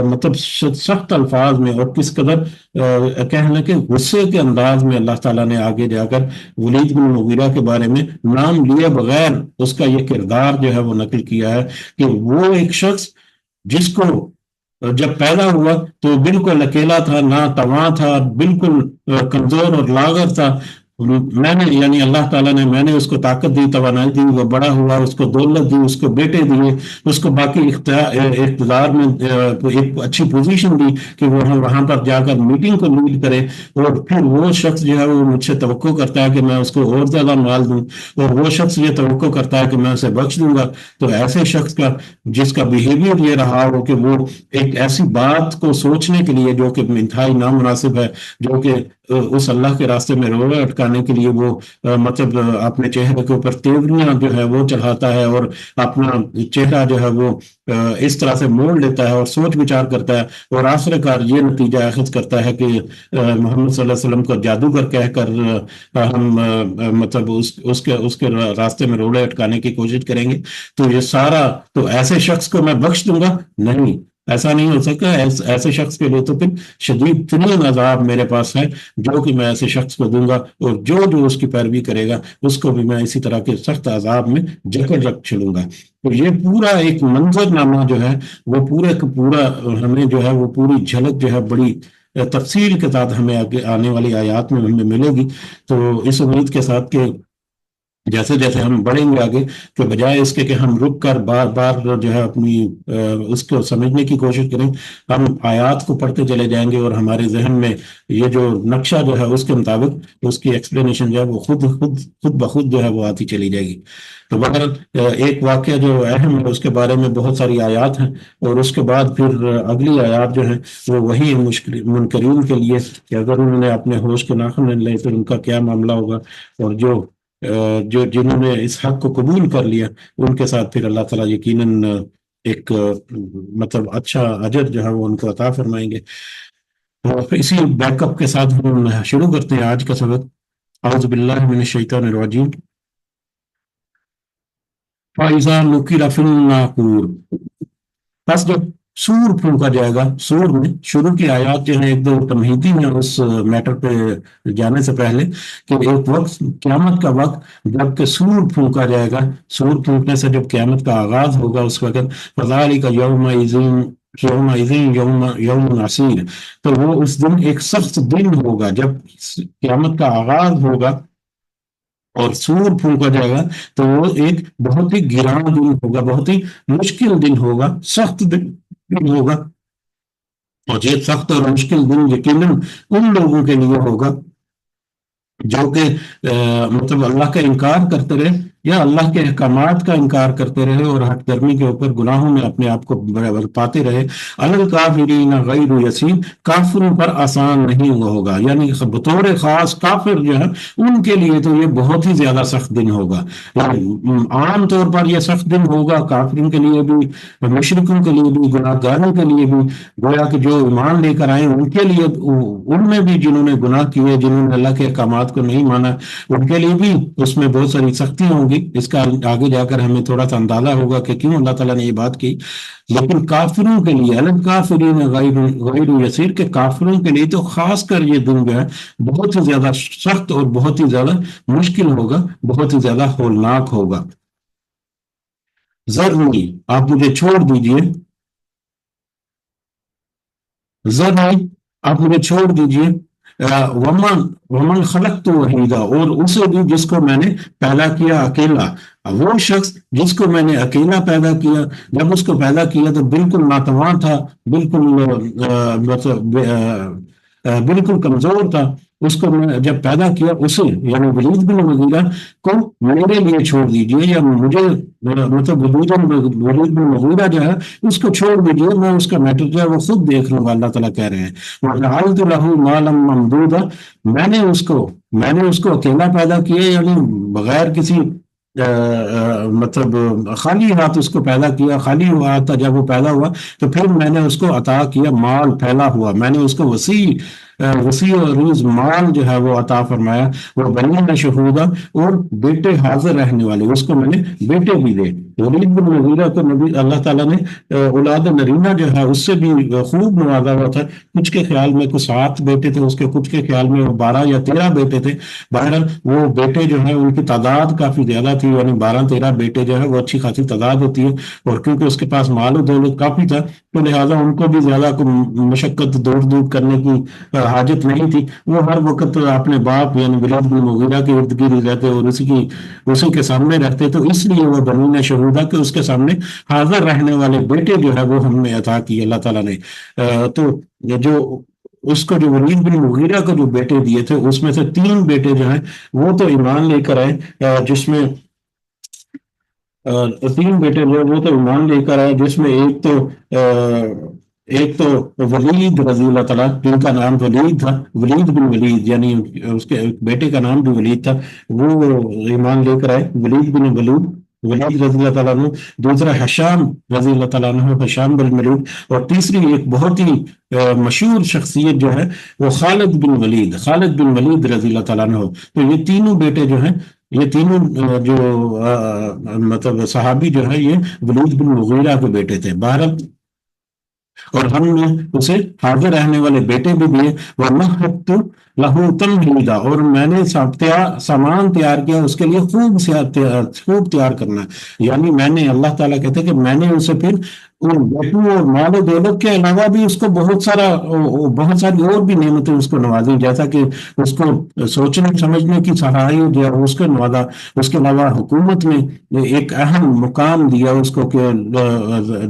[SPEAKER 1] مطلب سخت الفاظ میں، اور کس قدر کہنا کہ غصے کے انداز میں اللہ تعالیٰ نے آگے جا کر ولید بن مغیرہ کے بارے میں نام لیے بغیر اس کا یہ کردار جو ہے وہ نقل کیا ہے، کہ وہ ایک شخص جس کو جب پیدا ہوا تو بالکل اکیلا تھا، نہ تواں تھا، بالکل کمزور اور لاغر تھا۔ میں نے یعنی اللہ تعالیٰ نے میں نے اس کو طاقت دی، توانائی دی، وہ بڑا ہوا، اس کو دولت دی، اس کو بیٹے دیے، اس کو باقی اقتدار میں ایک اچھی پوزیشن دی کہ وہ وہاں پر جا کر میٹنگ کو لیڈ کرے، اور پھر وہ شخص جو ہے وہ مجھ سے توقع کرتا ہے کہ میں اس کو اور زیادہ مال دوں، اور وہ شخص یہ توقع کرتا ہے کہ میں اسے بخش دوں گا۔ تو ایسے شخص کا جس کا بیہیویئر یہ رہا ہو کہ وہ ایک ایسی بات کو سوچنے کے لیے جو کہ انتہائی نامناسب ہے، جو کہ اس اللہ کے راستے میں روڑے اٹکانے کے لیے وہ مطلب اپنے چہرے کے اوپر تیوریاں جو ہے وہ چڑھاتا ہے، اور اپنا چہرہ جو ہے وہ اس طرح سے موڑ لیتا ہے اور سوچ بچار کرتا ہے، اور آخر کار یہ نتیجہ اخذ کرتا ہے کہ محمد صلی اللہ علیہ وسلم کو جادوگر کہہ کر ہم مطلب اس کے راستے میں روڑے اٹکانے کی کوشش کریں گے۔ تو یہ سارا تو ایسے شخص کو میں بخش دوں گا؟ نہیں، ایسا نہیں ہو سکتا۔ ایسے شخص کے لیے تو پھر شدید ترین عذاب میرے پاس ہے جو کہ میں ایسے شخص کو دوں گا، اور جو اس کی پیروی کرے گا اس کو بھی میں اسی طرح کے سخت عذاب میں جکڑ رکھ چلوں گا۔ تو یہ پورا ایک منظر نامہ جو ہے وہ پورے کا پورا ہمیں جو ہے وہ پوری جھلک جو ہے بڑی تفصیل کے ساتھ ہمیں آنے والی آیات میں ہمیں ملے گی۔ تو اس امید کے ساتھ کہ جیسے جیسے ہم بڑھیں گے آگے، تو بجائے اس کے کہ ہم رک کر بار بار جو ہے اپنی اس کو سمجھنے کی کوشش کریں، ہم آیات کو پڑھتے چلے جائیں گے، اور ہمارے ذہن میں یہ جو نقشہ جو ہے اس کے مطابق اس کی ایکسپلینیشن جو ہے وہ خود بخود جو ہے وہ آتی چلی جائے گی۔ تو بہرحال ایک واقعہ جو اہم ہے اس کے بارے میں بہت ساری آیات ہیں، اور اس کے بعد پھر اگلی آیات جو ہیں وہ وہی منکرین کے لیے کہ اگر انہوں نے اپنے ہوش کے ناخن لے تو ان کا کیا معاملہ ہوگا، اور جنہوں نے اس حق کو قبول کر لیا ان کے ساتھ پھر اللہ تعالیٰ یقیناً ایک مطلب اچھا اجر جو ہے وہ ان کو عطا فرمائیں گے۔ تو اسی بیک اپ کے ساتھ ہم شروع کرتے ہیں آج کا سبق۔ اعوذ باللہ من الشیطان الرجیم۔ فَإِذَا نُقِرَ فِي النَّاقُورِ، بس جب سور پھونکا جائے گا، سور میں شروع کی آیات جو ہیں ایک دو تمہیدی ہیں اس میٹر پہ جانے سے پہلے، کہ ایک وقت قیامت کا وقت جب کہ سور پھونکا جائے گا، سور پھونکنے سے جب قیامت کا آغاز ہوگا اس وقت فَذَلِكَ يَوْمَئِذٍ يَوْمٌ عَسِيرٌ، تو وہ اس دن ایک سخت دن ہوگا جب قیامت کا آغاز ہوگا اور سور پھونکا جائے گا، تو وہ ایک بہت ہی گراں دن ہوگا، بہت ہی مشکل دن ہوگا، سخت دن ہوگا۔ اور یہ سخت اور مشکل دن یقیناً ان لوگوں کے لیے ہوگا جو کہ مطلب اللہ کا انکار کرتے رہے، یا اللہ کے احکامات کا انکار کرتے رہے، اور ہٹ درمی کے اوپر گناہوں میں اپنے آپ کو پاتے رہے۔ الکافرین غیر یسیر، کافروں پر آسان نہیں ہوا ہوگا، یعنی بطور خاص کافر جو ہے ان کے لیے تو یہ بہت ہی زیادہ سخت دن ہوگا۔ عام طور پر یہ سخت دن ہوگا کافروں کے لیے بھی، مشرکوں کے لیے بھی، گناہ گاروں کے لیے بھی، گویا کہ جو ایمان لے کر آئے ان کے لیے، ان میں بھی جنہوں نے گناہ کیے، جنہوں نے اللہ کے احکامات کو نہیں مانا، ان کے لیے بھی اس میں بہت ساری سختیاں ہوں گی۔ اس کا آگے جا کر ہمیں تھوڑا سا اندازہ ہوگا کہ کیوں اللہ تعالیٰ نے یہ بات کی۔ لیکن کافروں کے لیے الکافرین غیر یسیر، کے کافروں کے لیے تو خاص کر یہ دن جو ہے بہت ہی زیادہ سخت اور بہت ہی زیادہ مشکل ہوگا، بہت ہی زیادہ ہولناک ہوگا۔ ذرنی، آپ مجھے چھوڑ دیجئے، ذرنی، آپ مجھے چھوڑ دیجئے، ومن خلقت وحیدا، اور اسے بھی جس کو میں نے پیدا کیا اکیلا۔ وہ شخص جس کو میں نے اکیلا پیدا کیا، جب اس کو پیدا کیا تو بالکل ناتواں تھا، بالکل بالکل کمزور تھا، اس کو میں جب پیدا کیا اسے یعنی ولید بن مغیرہ کو میرے لیے چھوڑ دیجیے، یا مجھے مطلب ولید بن مغیرہ جو ہے اس کو چھوڑ دیجیے، میں اس کا میٹر جو ہے وہ خود دیکھ لوں گا، اللہ تعالیٰ کہہ رہے ہیں وَجَعَلْتُ لَهُ مَالًا مَمْدُودًا، میں نے اس کو اکیلا پیدا کیا، یعنی بغیر کسی مطلب خالی ہاتھ اس کو پیدا کیا، خالی ہاتھ تھا جب وہ پیدا ہوا، تو پھر میں نے اس کو عطا کیا مال پھیلا ہوا، میں نے اس کو وسیع و عروج مال جو ہے وہ عطا فرمایا، وہ بنین شہودا، اور بیٹے حاضر رہنے والے، اس کو میں نے بیٹے بھی دے۔ ولید بن مغیرہ کو نبی اللہ تعالیٰ نے اولاد نرینہ جو ہے اس سے بھی خوب نوازا ہوا تھا، کچھ کے خیال میں کچھ 7 بیٹے تھے اس کے، کچھ کے خیال میں 12 یا 13 بیٹے تھے، بہرحال وہ بیٹے جو ہیں ان کی تعداد کافی زیادہ تھی، یعنی 12-13 بیٹے جو ہے وہ اچھی خاصی تعداد ہوتی ہے، اور کیونکہ اس کے پاس مال و دولت کافی تھا تو لہٰذا ان کو بھی زیادہ مشقت دور دور کرنے کی حاجت نہیں تھی، وہ ہر وقت اپنے باپ یعنی ولید بن مغیرہ کے ارد گرد رہتے اور اسی کے سامنے رہتے، تو اس لیے وہ بنین شہودا کہ اس کے سامنے حاضر رہنے والے بیٹے جو ہے وہ ہم نے عطا کی اللہ تعالیٰ نے۔ تو جو اس کو جو ولید بن مغیرہ کو جو بیٹے دیے تھے اس میں سے 3 بیٹے جو ہیں وہ تو ایمان لے کر آئے، جس میں 3 بیٹے جو وہ تو ایمان لے کر آئے، جس میں ایک تو ولید رضی اللہ تعالیٰ جن کا نام ولید تھا، ولید بن ولید، یعنی اس کے بیٹے کا نام بھی ولید تھا، وہ ایمان لے کر آئے، ولید بن ولید رضی اللہ تعالیٰ عنہ۔ دوسرا حشام رضی اللہ تعالیٰ عنہ، حشام بن ولید، اور تیسری ایک بہت ہی مشہور شخصیت جو ہے وہ خالد بن ولید رضی اللہ تعالیٰ عنہ۔ تو یہ تینوں بیٹے جو ہیں، یہ تینوں جو مطلب صحابی جو ہے یہ ولید بن مغیرہ کے بیٹے تھے، بہرحال اور ہم نے اسے حاضر رہنے والے بیٹے بھی دیے، وَمَهَّدتُّ لَهُ تَمْهِيدًا، اور میں نے سامان تیار کیا اس کے لیے، خوب تیار کرنا، یعنی میں نے اللہ تعالیٰ کہتے کہ میں نے اسے پھر ان بیٹوں اور مال و دولت کے علاوہ بھی اس کو بہت ساری اور بھی نعمتیں اس کو نوازی، جیسا کہ اس کو سوچنے سمجھنے کی صلاحیت جو ہے اس کو نوازا، اس کے علاوہ حکومت میں ایک اہم مقام دیا اس کو کہ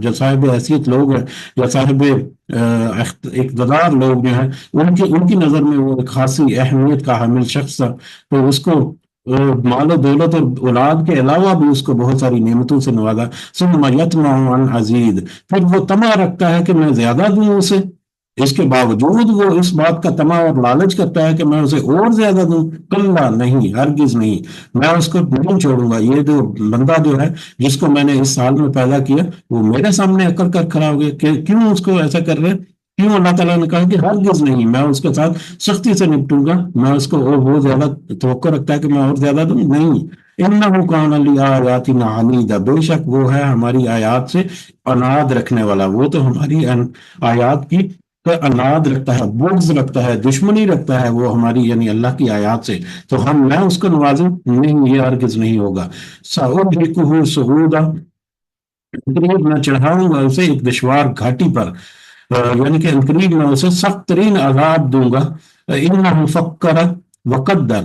[SPEAKER 1] جو صاحب حیثیت لوگ ہیں یا صاحب اقتدار لوگ جو ہیں ان کی نظر میں وہ ایک خاصی اہمیت کا حامل شخص تھا، تو اس کو مال و دولت اور اولاد کے علاوہ بھی اس کو بہت ساری نعمتوں سے نوازا۔ ثم یطمع ان ازید، پھر وہ طمع رکھتا ہے کہ میں زیادہ دوں اسے، اس کے باوجود وہ اس بات کا طمع اور لالچ کرتا ہے کہ میں اسے اور زیادہ دوں، کلا نہیں، ہرگز نہیں، میں اس کو نہیں چھوڑوں گا، یہ جو بندہ جو ہے جس کو میں نے اس سال میں پیدا کیا وہ میرے سامنے اکڑ کر کھڑا ہو گیا کہ کیوں اس کو ایسا کر رہے، کیوں اللہ تعالیٰ نے کہا کہ ہرگز نہیں، میں اس کے ساتھ سختی سے نپٹوں گا، میں اس کو اور وہ زیادہ توقع رکھتا ہے کہ میں اور زیادہ دوں، نہیں، انہ کان لآیاتنا عنیدا، بے شک وہ ہے ہماری آیات سے عناد رکھنے والا، وہ تو ہماری آیات کی عناد رکھتا ہے، بغض رکھتا ہے، دشمنی رکھتا ہے وہ ہماری یعنی اللہ کی آیات سے، تو میں اس کو نوازوں، نہیں، یہ ہرگز نہیں ہوگا۔ سأرهقه صعودا، قریب میں چڑھاؤں گا اسے ایک دشوار گھاٹی پر، یعنی کہ قریب میں اسے سخت ترین عذاب دوں گا۔ انہ فکر وقدر،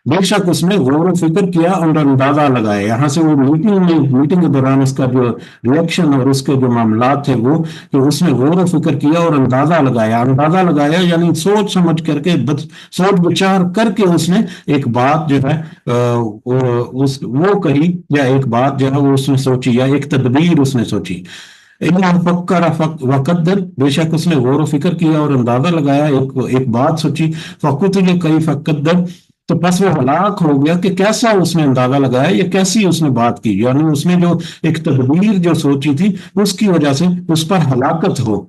[SPEAKER 1] بے شک اس نے غور و فکر کیا اور اندازہ لگایا، یہاں سے وہ میٹنگ کے دوران اس کا جو ریئیکشن اور اس کے جو معاملات تھے وہ کہ اس نے غور و فکر کیا اور اندازہ لگایا یعنی سوچ سمجھ کر کے سوچ بچار کر کے اس نے ایک بات جو ہے وہ کہی، یا ایک بات جو ہے وہ اس نے سوچی، یا ایک تدبیر اس نے سوچی۔ فکر وقدر، بے شک اس نے غور و فکر کیا اور اندازہ لگایا، ایک بات سوچی، فقتل کیف قدر، تو پس وہ ہلاک ہو گیا کہ کیسا اس نے اندازہ لگایا یا کیسی اس نے بات کی، یعنی اس نے جو ایک تدبیر جو سوچی تھی اس کی وجہ سے اس پر ہلاکت ہو۔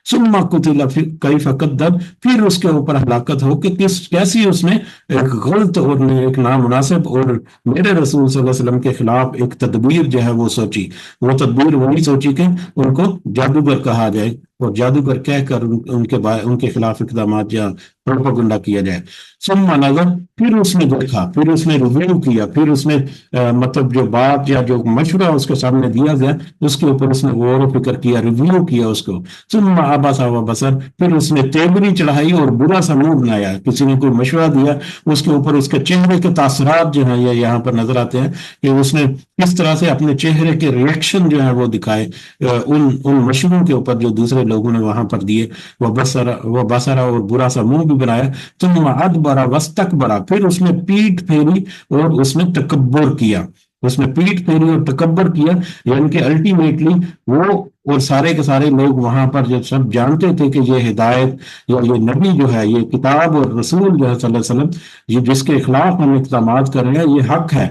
[SPEAKER 1] ثم قتل کیف قدر، پھر اس کے اوپر ہلاکت ہو کہ کیسی اس نے ایک غلط اور ایک نامناسب اور میرے رسول صلی اللہ علیہ وسلم کے خلاف ایک تدبیر جو ہے وہ سوچی، وہ تدبیر وہی سوچی کہ ان کو جادوگر کہا جائے اور جادوگر کہہ کر ان کے خلاف اقدامات یا پروپیگنڈا کیا جائے۔ ثم نظر، پھر اس نے دیکھا، پھر اس نے ریویو کیا، پھر اس نے مطلب جو بات یا جو مشورہ اس کے سامنے دیا گیا اس کے اوپر اس نے غور و فکر کیا، ریویو کیا اس کو۔ ثم عبس وبصر، پھر اس نے تیوری چڑھائی اور برا سا منہ بنایا، کسی نے کوئی مشورہ دیا اس کے اوپر اس کے چہرے کے تاثرات جو ہیں یہ یہاں پر نظر آتے ہیں کہ اس نے کس طرح سے اپنے چہرے کے ریئیکشن جو ہیں وہ دکھائے ان مشوروں کے اوپر جو دوسرے لوگوں نے وہاں پر دیے، وہ بسرا اور برا سا منہ بھی بنایا، ثم ادبر واستکبر، پھر اس نے پیٹ پھیری اور اس نے تکبر کیا، اس نے پیٹ پھیری اور تکبر کیا، یعنی کہ الٹیمیٹلی وہ اور سارے کے سارے لوگ وہاں پر جو سب جانتے تھے کہ یہ ہدایت یا یہ نبی جو ہے، یہ کتاب اور رسول جو ہے صلی اللہ علیہ وسلم، یہ جس کے خلاف ہم اقدامات کر رہے ہیں یہ حق ہے،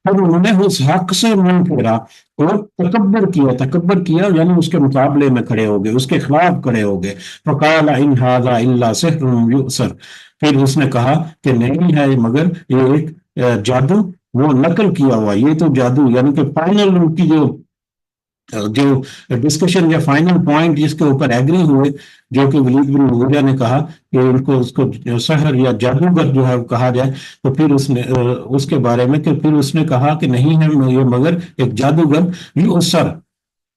[SPEAKER 1] پھر انہوں نے اس حق سے منہ پھیرا اور تکبر کیا یعنی اس کے مقابلے میں کھڑے ہو گئے، اس کے خلاف کھڑے ہو گئے، فقال ان ھذا الا سحر یؤثر، پھر اس نے کہا کہ نہیں ہے مگر یہ ایک جادو، وہ نقل کیا ہوا، یہ تو جادو، یعنی کہ فائنل ان کی جو ڈسکشن یا فائنل پوائنٹ جس کے اوپر ایگری ہوئے، جو کہ ولید بن مغیرہ نے کہا کہ ان کو اس کو سحر یا جادوگر جو ہے وہ کہا جائے، تو پھر اس نے اس کے بارے میں کہ پھر اس نے کہا کہ نہیں ہے یہ مگر ایک جادوگر یؤثر،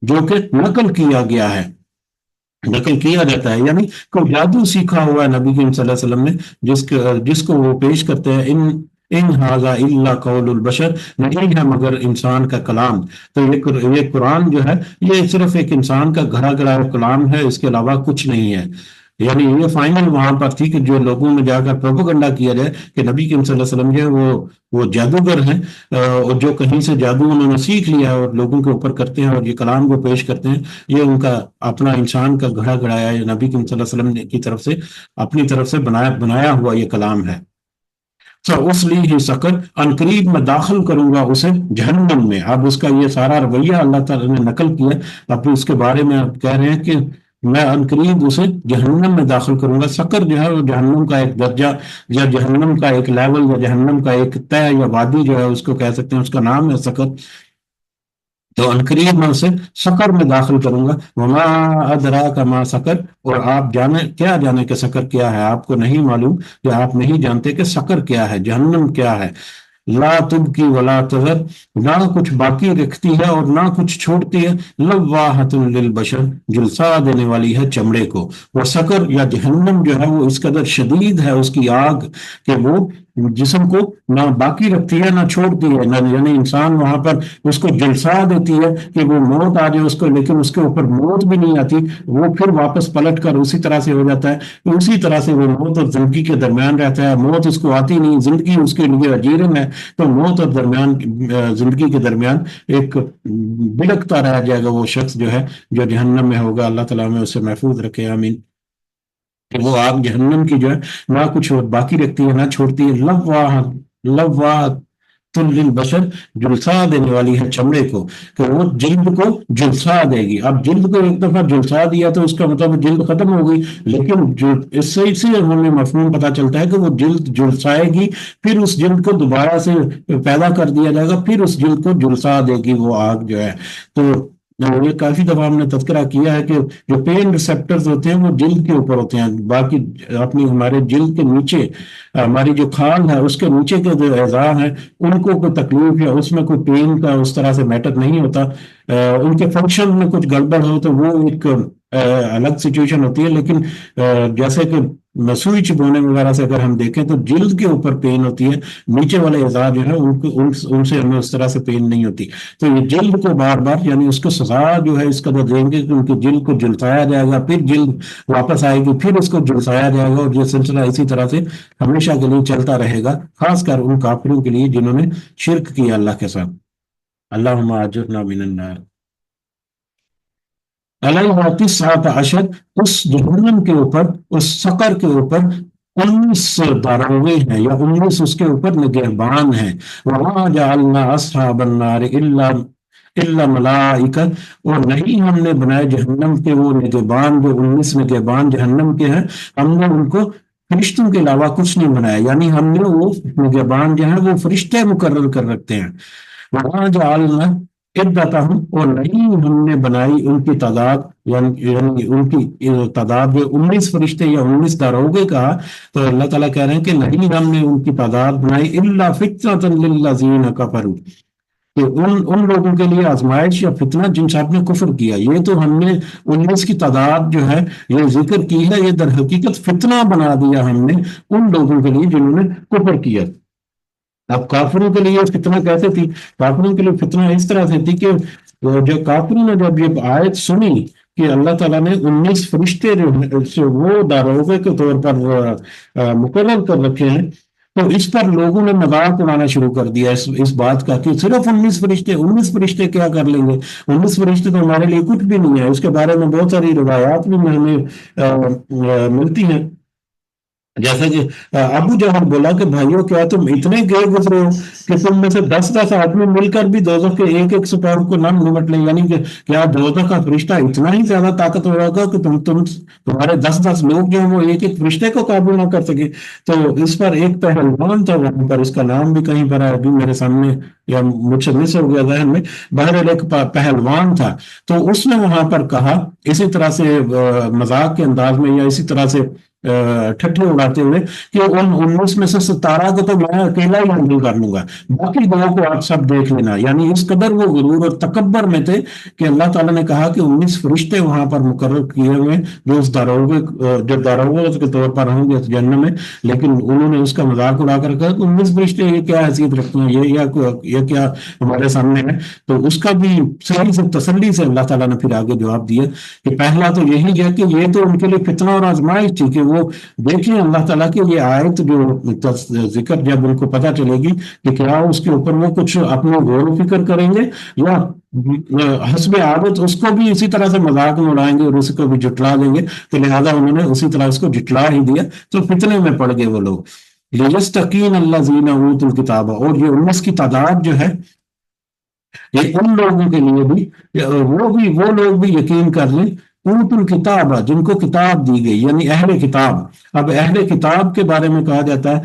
[SPEAKER 1] جو کہ نقل کیا گیا ہے، نقل کیا جاتا ہے، یعنی کوئی جادو سیکھا ہوا ہے نبی کریم صلی اللہ علیہ وسلم نے، جس کو وہ پیش کرتے ہیں، ان ھذا الا قول البشر، نہیں ہے مگر انسان کا کلام، تو یہ قرآن جو ہے یہ صرف ایک انسان کا گھڑا گڑا کلام ہے، اس کے علاوہ کچھ نہیں ہے، یعنی یہ فائنل وہاں پر تھی کہ جو لوگوں میں جا کر پروپیگنڈا کیا جائے کہ نبی کریم صلی اللہ علیہ وسلم جو ہے وہ جادوگر ہیں، اور جو کہیں سے جادو انہوں نے سیکھ لیا ہے اور لوگوں کے اوپر کرتے ہیں اور یہ کلام کو پیش کرتے ہیں، یہ ان کا اپنا انسان کا گھڑا گڑایا ہے، نبی کریم صلی اللہ علیہ وسلم کی طرف سے اپنی طرف سے بنایا ہوا یہ کلام ہے۔ اس لیے ہی سکر، ان قریب میں داخل کروں گا اسے جہنم میں، اب اس کا یہ سارا رویہ اللہ تعالیٰ نے نقل کیا، اب اس کے بارے میں آپ کہہ رہے ہیں کہ میں ان قریب اسے جہنم میں داخل کروں گا۔ سکر جو ہے وہ جہنم کا ایک درجہ یا جہنم کا ایک لیول یا جہنم کا ایک طے یا وادی جو ہے اس کو کہہ سکتے ہیں، اس کا نام ہے سکر، تو عنقریب میں اسے سقر میں داخل کروں گا۔ وما ادراک ما سقر، اور آپ کیا جانے کہ سقر کیا ہے، آپ کو نہیں معلوم یا آپ نہیں جانتے کہ سقر کیا ہے، جہنم کیا ہے۔ لا تبکی ولا تذر، نہ کچھ باقی رکھتی ہے اور نہ کچھ چھوڑتی ہے، لواحۃ للبشر، جلسا دینے والی ہے چمڑے کو۔ وہ سقر یا جہنم جو ہے وہ اس قدر شدید ہے اس کی آگ کہ وہ جسم کو نہ باقی رکھتی ہے نہ چھوڑتی ہے، یعنی انسان وہاں پر اس کو جلسا دیتی ہے کہ وہ موت آ جائے اس کو، لیکن اس کے اوپر موت بھی نہیں آتی، وہ پھر واپس پلٹ کر اسی طرح سے ہو جاتا ہے، اسی طرح سے وہ موت اور زندگی کے درمیان رہتا ہے، موت اس کو آتی نہیں، زندگی اس کے لیے اجیرن ہے، تو موت اور زندگی کے درمیان ایک بلکتا رہ جائے گا وہ شخص جو ہے جو جہنم میں ہوگا۔ اللہ تعالیٰ میں اسے محفوظ رکھے، آمین۔ کہ وہ آگ جہنم کی جو ہے نہ کچھ باقی رکھتی ہے نہ چھوڑتی ہے، لواحۃ للبشر، جلسا دینے والی ہے چمڑے کو، کہ وہ جلد کو جلسا دے گی۔ اب جلد کو ایک دفعہ جلسا دیا تو اس کا مطلب جلد ختم ہو گئی، لیکن اس سے ہمیں مفہوم پتا چلتا ہے کہ وہ جلد جلسائے گی، پھر اس جلد کو دوبارہ سے پیدا کر دیا جائے گا، پھر اس جلد کو جلسا دے گی وہ آگ جو ہے۔ تو یہ کافی دفعہ ہم نے تذکرہ کیا ہے کہ جو پین ریسپٹرز ہوتے ہیں وہ جلد کے اوپر ہوتے ہیں، باقی اپنی ہمارے جلد کے نیچے ہماری جو کھال ہے اس کے نیچے کے جو اعضاء ہیں ان کو کوئی تکلیف یا اس میں کوئی پین کا اس طرح سے میٹر نہیں ہوتا، ان کے فنکشن میں کچھ گڑبڑ ہو تو وہ ایک الگ سچویشن ہوتی ہے، لیکن جیسے کہ سوئی چبونے وغیرہ سے اگر ہم دیکھیں تو جلد کے اوپر پین ہوتی ہے، نیچے والے اعضاء جو ہے ان سے ہمیں اس طرح سے پین نہیں ہوتی، تو یہ جلد کو بار بار یعنی اس کو سزا جو ہے اس قدر دیں گے کہ ان کی جلد کو جلسایا جائے گا، پھر جلد واپس آئے گی، پھر اس کو جلسایا جائے گا، اور یہ سلسلہ اسی طرح سے ہمیشہ کے لیے چلتا رہے گا، خاص کر ان کافروں کے لیے جنہوں نے شرک کیا اللہ کے ساتھ۔ اللہم اجرنا من النار۔ علیہ تسعۃ عشر، اس جہنم کے اوپر، اس سقر کے اوپر 19 داروغے ہیں یا 19 اس کے اوپر نگہبان ہیں۔ وَمَا جَعَلْنَا أَصْحَابَ النَّارِ إِلَّا مَلَائِكَةً، اور نہیں ہم نے بنائے جہنم کے وہ نگہبان، جو 19 نگہبان جہنم کے ہیں، ہم نے ان کو فرشتوں کے علاوہ کچھ نہیں بنایا، یعنی ہم نے وہ نگہبان جو ہیں وہ فرشتے مقرر کر رکھتے ہیں۔ وہاں جعلنا عدتہم، اور نہیں ہم نے بنائی ان کی تعداد، یعنی ان کی تعداد جو 19 فرشتے یا 19 داروغے کہا، تو اللہ تعالیٰ کہہ رہے ہیں کہ نہیں ہم نے ان کی تعداد بنائی الا فتنۃ للذین کفروا، کہ ان لوگوں کے لیے آزمائش یا فتنہ جن سے آپ نے کفر کیا، یہ تو ہم نے 19 کی تعداد جو ہے یہ ذکر کی ہے، یہ در حقیقت فتنہ بنا دیا ہم نے ان لوگوں کے لیے جنہوں نے کفر کیا۔ اب کافروں کے لیے فتنہ کیسے تھی؟ کافروں کے لیے فتنہ اس طرح سے تھی کہ جو کافروں نے جب یہ آیت سنی کہ اللہ تعالیٰ نے 19 فرشتے جو ہیں وہ داروغے کے طور پر مقرر کر رکھے ہیں، تو اس پر لوگوں نے مذاق اڑانا شروع کر دیا اس بات کا کہ صرف 19 فرشتے، 19 فرشتے کیا کر لیں گے؟ 19 فرشتے تو ہمارے لیے کچھ بھی نہیں ہے۔ اس کے بارے میں بہت ساری روایات بھی ہمیں ملتی ہیں، جیسا کہ ابو جہل بولا کہ بھائیوں کیا تم اتنے گئے گزرے ہو کہ تم میں سے 10 10 آدمی مل کر بھی دوزخ کے ایک ایک سپاہ کو نہ نمٹ لیں، یعنی کہ کیا دوزخ کا فرشتہ اتنا ہی زیادہ طاقتور ہوگا کہ تمہارے 10 10 لوگ جو ہیں وہ ایک ایک فرشتے کو قابو نہ کر سکے؟ تو اس پر ایک پہلوان تھا وہاں پر، اس کا نام بھی کہیں پر ہے ابھی میرے سامنے یا مجھ سے مس ہو گیا ذہن میں، بہرحال ایک پہلوان تھا، تو اس نے وہاں پر کہا اسی طرح سے مذاق کے انداز میں یا اسی طرح سے ٹھٹھے اڑاتے ہوئے کہ ان 19 میں سے 17 کو تو میں اکیلا ہی ہینڈل کر لوں گا، باقی 2 کو آپ سب دیکھ لینا۔ یعنی اس قدر وہ غرور اور تکبر میں تھے کہ اللہ تعالیٰ نے کہا کہ 19 فرشتے وہاں پر مقرر کیے ہوئے جو اس داروغے جو داروغے کے طور پر ہوں گے اس جہنم میں، لیکن انہوں نے اس کا مذاق اڑا کر کہا کہ 19 فرشتے یہ کیا حیثیت رکھتے ہیں، یہ کیا ہمارے سامنے ہے؟ تو اس کا بھی صحیح سے تسلی سے اللہ تعالیٰ نے پھر آگے جواب دیا کہ پہلا تو یہی ہے کہ یہ تو ان کے لیے فتنہ اور آزمائش تھی کہ وہ دیکھیں اللہ تعالیٰ کی یہ آیت جو ذکر جب ان کو پتہ چلے گی کہ کیا اس کے اوپر وہ کچھ اپنے غور و فکر کریں گے یا حسب عادت اس کو بھی اسی طرح سے مذاق میں اڑائیں گے اور اس کو بھی جٹلا دیں گے، تو لہذا انہوں نے اسی طرح اس کو جٹلا ہی دیا، تو فتنے میں پڑ گئے وہ لوگ۔ لیستقین الذین اوتوا الکتاب، اور یہ 19 کی تعداد جو ہے یہ ان لوگوں کے لیے بھی وہ لوگ بھی یقین کر لیں اوت الکتاب جن کو کتاب دی گئی، یعنی اہل کتاب۔ اب اہل کتاب کے بارے میں کہا جاتا ہے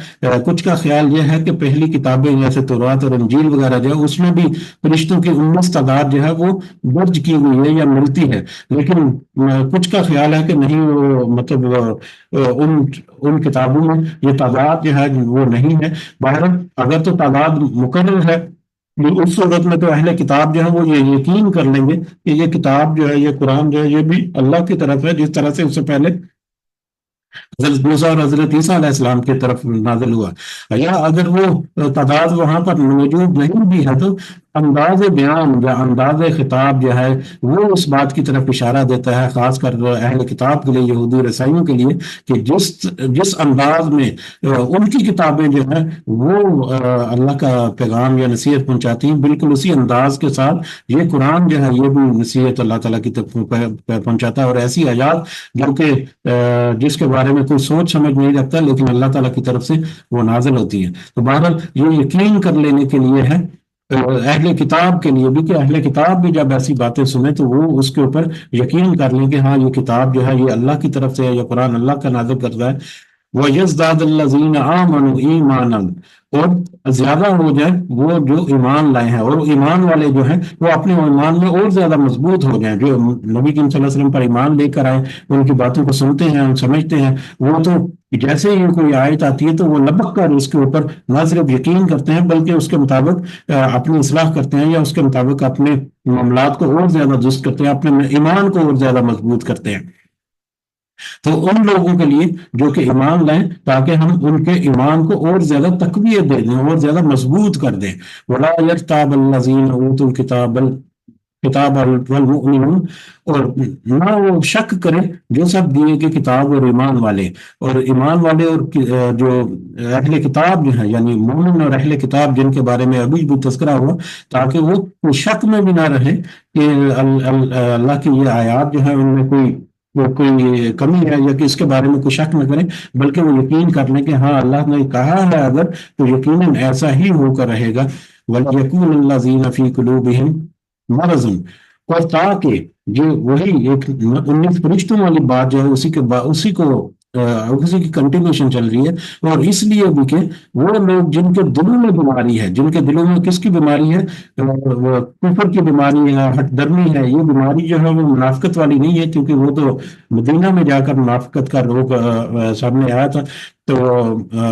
[SPEAKER 1] کچھ کا خیال یہ ہے کہ پہلی کتابیں جیسے تورات اور انجیل وغیرہ جو ہے اس میں بھی فرشتوں کی 19 تعداد جو ہے وہ درج کی ہوئی ہے یا ملتی ہے، لیکن کچھ کا خیال ہے کہ نہیں، مطلب ان کتابوں میں یہ تعداد جو ہے وہ نہیں ہے۔ بہرحال اگر تو تعداد مقرر ہے اس صورت میں تو اہل کتاب جو ہے وہ یہ یقین کر لیں گے کہ یہ کتاب جو ہے، یہ قرآن جو ہے یہ بھی اللہ کی طرف ہے، جس طرح سے اس سے پہلے حضرت موسیٰ اور حضرت عیسیٰ علیہ السلام کی طرف نازل ہوا۔ یا اگر وہ تعداد وہاں پر موجود نہیں بھی ہے تو انداز بیان یا انداز خطاب جو ہے وہ اس بات کی طرف اشارہ دیتا ہے، خاص کر اہل کتاب کے لیے، یہودی اور عیسائیوں کے لیے، کہ جس انداز میں ان کی کتابیں جو ہیں وہ اللہ کا پیغام یا نصیحت پہنچاتی ہیں، بالکل اسی انداز کے ساتھ یہ قرآن جو ہے یہ بھی نصیحت اللہ تعالیٰ کی طرف پہنچاتا ہے، اور ایسی آیات جو کہ جس کے بارے میں کوئی سوچ سمجھ نہیں رکھتا لیکن اللہ تعالیٰ کی طرف سے وہ نازل ہوتی ہے۔ تو بہرحال یہ یقین کر لینے کے لیے ہے اہل کتاب کے لیے بھی، کہ اہل کتاب بھی جب ایسی باتیں سنیں تو وہ اس کے اوپر یقین کر لیں کہ ہاں یہ کتاب جو ہے یہ اللہ کی طرف سے ہے، یہ قرآن اللہ کا نازل کرتا ہے۔ وَيَزْدَادَ الَّذِينَ آمَنُوا إِيمَانًا، اور زیادہ ہو جائیں وہ جو ایمان لائے ہیں، اور ایمان والے جو ہیں وہ اپنے ایمان میں اور زیادہ مضبوط ہو جائیں، جو نبی کریم صلی اللہ علیہ وسلم پر ایمان لے کر آئے، ان کی باتوں کو سنتے ہیں، ہم سمجھتے ہیں، وہ تو جیسے ہی کوئی آیت آتی ہے تو وہ لبک کر اس کے اوپر نہ صرف یقین کرتے ہیں بلکہ اس کے مطابق اپنی اصلاح کرتے ہیں، یا اس کے مطابق اپنے معاملات کو اور زیادہ درست کرتے ہیں، اپنے ایمان کو اور زیادہ مضبوط کرتے ہیں۔ تو ان لوگوں کے لیے جو کہ ایمان لائیں تاکہ ہم ان کے ایمان کو اور زیادہ تقویت دے دیں اور زیادہ مضبوط کر دیں۔ وَلَا يَرْتَابَ الَّذِينَ أُوتُوا الْكِتَابَ والمؤمنون، اور نہ وہ شک کریں جو سب دیے کہ کتاب اور ایمان والے، اور ایمان والے اور جو اہل کتاب جو ہیں یعنی مومن اور اہل کتاب جن کے بارے میں ابھی بھی تذکرہ ہوا، تاکہ وہ شک میں بھی نہ رہے کہ اللہ کی یہ آیات جو ہے ان میں کوئی کمی ہے یا کہ اس کے بارے میں کوئی شک نہ کریں، بلکہ وہ یقین کر لیں کہ ہاں اللہ نے کہا ہے اگر تو یقیناً ایسا ہی ہو کر رہے گا۔ وَلْيَكُونَ الَّذِينَ فِي قُلُوبِهِمْ مَرَضٌ، اور تاکہ جو وہی ایک 19 فرشتوں والی بات جو ہے اسی کی کنٹینیوشن چل رہی ہے، اور اس لیے بھی کہ وہ لوگ جن کے دلوں میں بیماری ہے، جن کے دلوں میں کس کی بیماری ہے؟ کفر کی بیماری ہے، ہٹ درمی ہے۔ یہ بیماری جو ہے وہ منافقت والی نہیں ہے، کیونکہ وہ تو مدینہ میں جا کر منافقت کا روگ سامنے آیا تھا، تو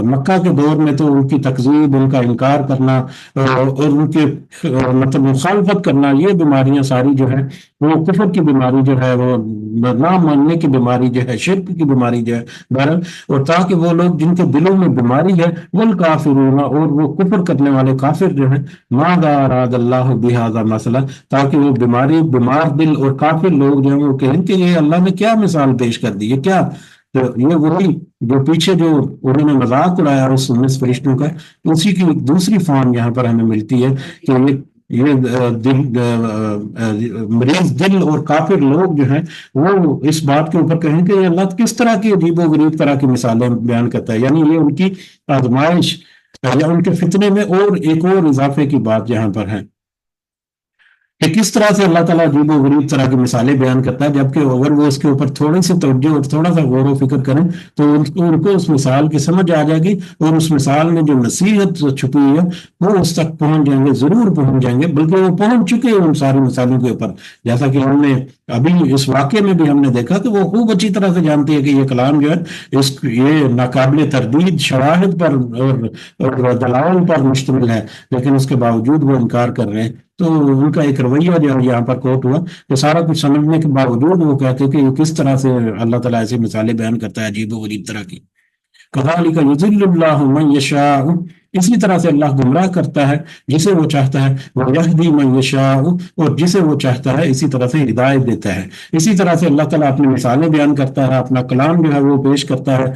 [SPEAKER 1] مکہ کے دور میں تو ان کی تکذیب، ان کا انکار کرنا اور ان کے مطلب مخالفت کرنا، یہ بیماریاں ساری جو ہے وہ کفر کی بیماری جو ہے، وہ نہ ماننے کی بیماری جو ہے، شرک کی بیماری جو ہے بہرحال، اور تاکہ وہ لوگ جن کے دلوں میں بیماری ہے وہ کافرون، اور وہ کفر کرنے والے کافر جو ہیں، ماذا اراد اللہ بہذا مسئلہ، تاکہ وہ بیماری بیمار دل اور کافر لوگ جو ہیں وہ کہیں کہ یہ اللہ نے کیا مثال پیش کر دی، یہ کیا؟ تو یہ وہی جو پیچھے جو انہوں نے مذاق اڑایا اس 19 فرشتوں کا، اسی کی ایک دوسری فارم یہاں پر ہمیں ملتی ہے کہ یہ دل مریض دل اور کافر لوگ جو ہیں وہ اس بات کے اوپر کہیں کہ یہ اللہ کس طرح کی عجیب و غریب طرح کی مثالیں بیان کرتا ہے، یعنی یہ ان کی آزمائش یا ان کے فتنے میں اور ایک اور اضافے کی بات یہاں پر ہے کہ کس طرح سے اللہ تعالیٰ عجیب و غریب طرح کی مثالیں بیان کرتا ہے، جبکہ اگر وہ اس کے اوپر تھوڑی سی توجہ اور تھوڑا سا غور و فکر کریں تو ان کو اس مثال کی سمجھ آ جائے گی، اور اس مثال میں جو نصیحت چھپی ہوئی ہے وہ اس تک پہنچ جائیں گے، ضرور پہنچ جائیں گے، بلکہ وہ پہنچ چکے ہیں ان ساری مثالوں کے اوپر، جیسا کہ ہم نے ابھی اس واقعے میں بھی ہم نے دیکھا کہ وہ خوب اچھی طرح سے جانتی ہے کہ یہ کلام جو ہے یہ ناقابل تردید شواہد پر اور دلائل پر مشتمل ہے، لیکن اس کے باوجود وہ انکار کر رہے ہیں۔ تو ان کا ایک رویہ جو ہے یہاں پر کوٹ ہوا کہ سارا کچھ سمجھنے کے باوجود وہ کہتے کہ یہ کس طرح سے اللہ تعالیٰ ایسی مثالیں بیان کرتا ہے عجیب و غریب طرح کی۔ کذالک یضل اللہ من یشاء، اسی طرح سے اللہ گمراہ کرتا ہے جسے وہ چاہتا ہے، ویہدی من یشاء، اور جسے وہ چاہتا ہے اسی طرح سے ہدایت دیتا ہے۔ اسی طرح سے اللہ تعالیٰ اپنی مثالیں بیان کرتا ہے، اپنا کلام جو ہے وہ پیش کرتا ہے،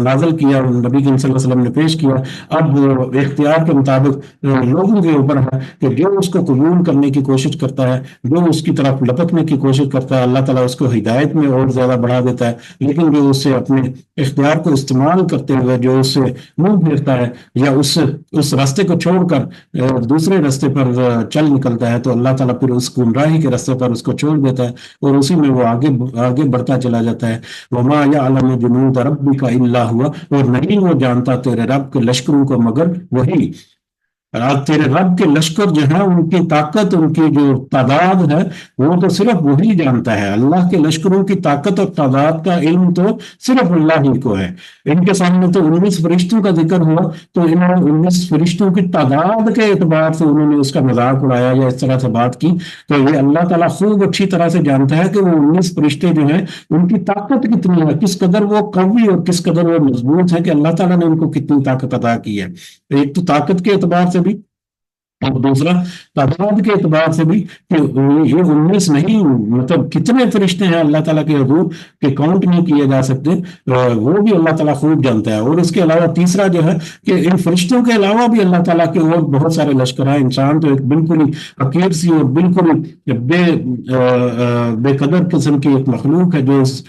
[SPEAKER 1] نازل کیا نبی کریم صلی اللہ علیہ وسلم نے پیش کیا، اب اختیار کے مطابق لوگوں کے اوپر ہے کہ جو اس کو قبول کرنے کی کوشش کرتا ہے، جو اس کی طرف لپکنے کی کوشش کرتا ہے، اللہ تعالیٰ اس کو ہدایت میں اور زیادہ بڑھا دیتا ہے، لیکن جو اس سے اپنے اختیار کو استعمال کرتے ہوئے جو اس سے منہ پھیرتا ہے یا اس راستے کو چھوڑ کر دوسرے راستے پر چل نکلتا ہے، تو اللہ تعالیٰ پھر اس گمراہی کے راستے پر اس کو چھوڑ دیتا ہے اور اسی میں وہ آگے بڑھتا چلا جاتا ہے۔ وما یعلم جنود ربک الا هو، اور نہیں وہ جانتا تیرے رب کے لشکروں کو مگر وہی۔ تیرے رب کے لشکر جو ہیں ان کی طاقت، ان کی جو تعداد ہے وہ تو صرف وہی جانتا ہے، اللہ کے لشکروں کی طاقت اور تعداد کا علم تو صرف اللہ ہی کو ہے۔ ان کے سامنے تو 19 فرشتوں کا ذکر ہوا، تو انہوں نے 19 فرشتوں کی تعداد کے اعتبار سے انہوں نے اس کا مذاق اڑایا یا اس طرح سے بات کی، تو یہ اللہ تعالیٰ خوب اچھی طرح سے جانتا ہے کہ وہ 19 فرشتے جو ہیں ان کی طاقت کتنی ہے، کس قدر وہ قوی اور کس قدر وہ مضبوط ہے، کہ اللہ تعالیٰ نے ان کو کتنی طاقت عطا کی ہے، ایک تو طاقت کے اعتبار سے بھی اور دوسرا تعداد کے اعتبار سے بھی، کہ یہ 19 نہیں، مطلب کتنے فرشتے ہیں اللہ تعالیٰ کے حضور کہ کاؤنٹ نہیں کیے جا سکتے، وہ بھی اللہ تعالیٰ خوب جانتا ہے۔ اور اس کے علاوہ تیسرا جو ہے کہ ان فرشتوں کے علاوہ بھی اللہ تعالیٰ کے اور بہت سارے لشکر ہیں، انسان تو ایک بالکل ہی حقیر سی اور بالکل ہی بے قدر قسم کی ایک مخلوق ہے جو اس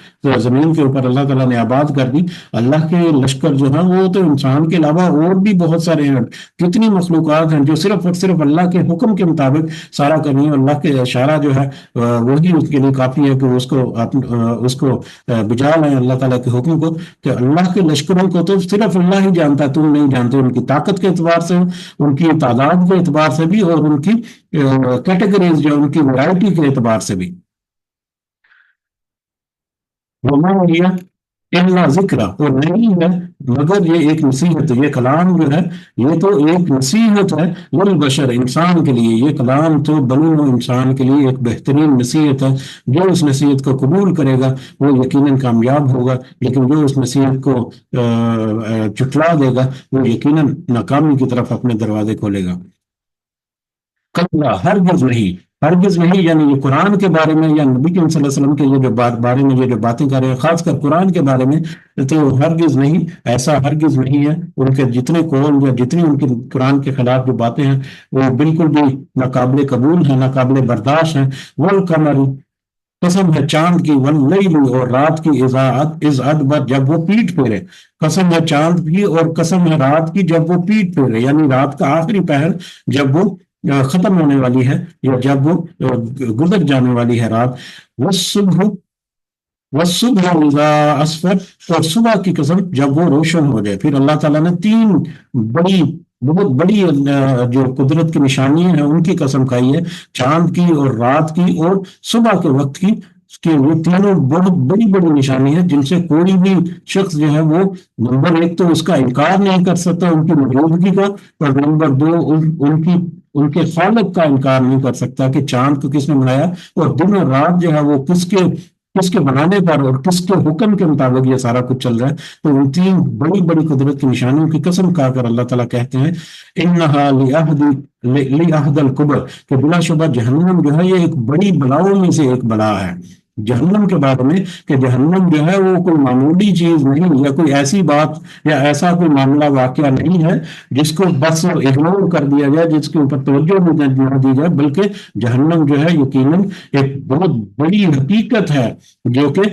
[SPEAKER 1] زمین کے اوپر اللہ تعالیٰ نے آباد کر دی۔ اللہ کے لشکر جو ہیں وہ تو انسان کے علاوہ اور بھی بہت سارے ہیں، کتنی مخلوقات ہیں جو صرف اللہ کے حکم کے مطابق سارا کرنی ہے، اللہ کے اشارہ جو ہے وہی اس کے لیے کافی ہے کہ اس کو بجا لیں اللہ تعالیٰ کے حکم کو، کہ اللہ کے لشکروں کو تو صرف اللہ ہی جانتا ہے، تم نہیں جانتے، ان کی طاقت کے اعتبار سے، ان کی تعداد کے اعتبار سے بھی، اور ان کی کیٹیگریز جو ان کی ورائٹی کے اعتبار سے بھی۔ وما ہی الا ذکر، اور نہیں ہے مگر یہ ایک نصیحت، یہ کلام جو ہے یہ تو ایک نصیحت ہے، للبشر، انسان کے لیے، یہ کلام تو بنی نوع انسان کے لیے ایک بہترین نصیحت ہے، جو اس نصیحت کو قبول کرے گا وہ یقیناً کامیاب ہوگا، لیکن جو اس نصیحت کو چٹلا دے گا وہ یقیناً ناکامی کی طرف اپنے دروازے کھولے گا۔ کلا، ہرگز نہیں، ہرگز نہیں، یعنی یہ قرآن کے بارے میں یا نبی کریم صلی اللہ علیہ وسلم کے یہ جو بارے میں یہ جو باتیں کر رہے ہیں، خاص کر قرآن کے بارے میں، تو ہرگز نہیں، ایسا ہرگز نہیں ہے، ان کے جتنے قول یا جتنی ان کے قرآن کے خلاف جو باتیں ہیں وہ بالکل بھی ناقابل قبول ہیں، ناقابل برداشت ہیں۔ والقمر، قسم ہے چاند کی، واللیل، اور رات کی، اذ ادبر، جب وہ پیٹ پھیرے، قسم ہے چاند کی اور قسم ہے رات کی جب وہ پیٹ پھیرے، یعنی رات کا آخری پہر جب وہ ختم ہونے والی ہے یا جب وہ گزر جانے والی ہے رات۔ والصبح، والصبح اذا اسفر، اور صبح کی قسم جب وہ روشن ہو جائے۔ پھر اللہ تعالیٰ نے تین بہت بڑی جو قدرت کی نشانیاں ہیں ان کی قسم کھائی ہے، چاند کی اور رات کی اور صبح کے وقت کی۔ کہ وہ تینوں بہت بڑی بڑی نشانی ہے جن سے کوئی بھی شخص جو ہے وہ نمبر ایک تو اس کا انکار نہیں کر سکتا ان کی موجودگی کا، اور نمبر دو ان کے خالق کا انکار نہیں کر سکتا کہ چاند کو کس نے بنایا اور دن اور رات جو ہے وہ کس کے بنانے پر اور کس کے حکم کے مطابق یہ سارا کچھ چل رہا ہے۔ تو ان تین بڑی بڑی قدرت کی نشانیوں کی قسم کھا کر اللہ تعالیٰ کہتے ہیں انہا لعہد الکبر، کہ بلا شبہ جہنم جو ہے یہ ایک بڑی بلاؤں میں سے ایک بلا ہے۔ جہنم کے بارے میں کہ جہنم جو ہے وہ کوئی معمولی چیز نہیں، یا کوئی ایسی بات یا ایسا کوئی معاملہ واقعہ نہیں ہے جس کو بس اگنور کر دیا جائے، جس کے اوپر توجہ نہ دی جائے، بلکہ جہنم جو ہے یقیناً ایک بہت بڑی حقیقت ہے جو کہ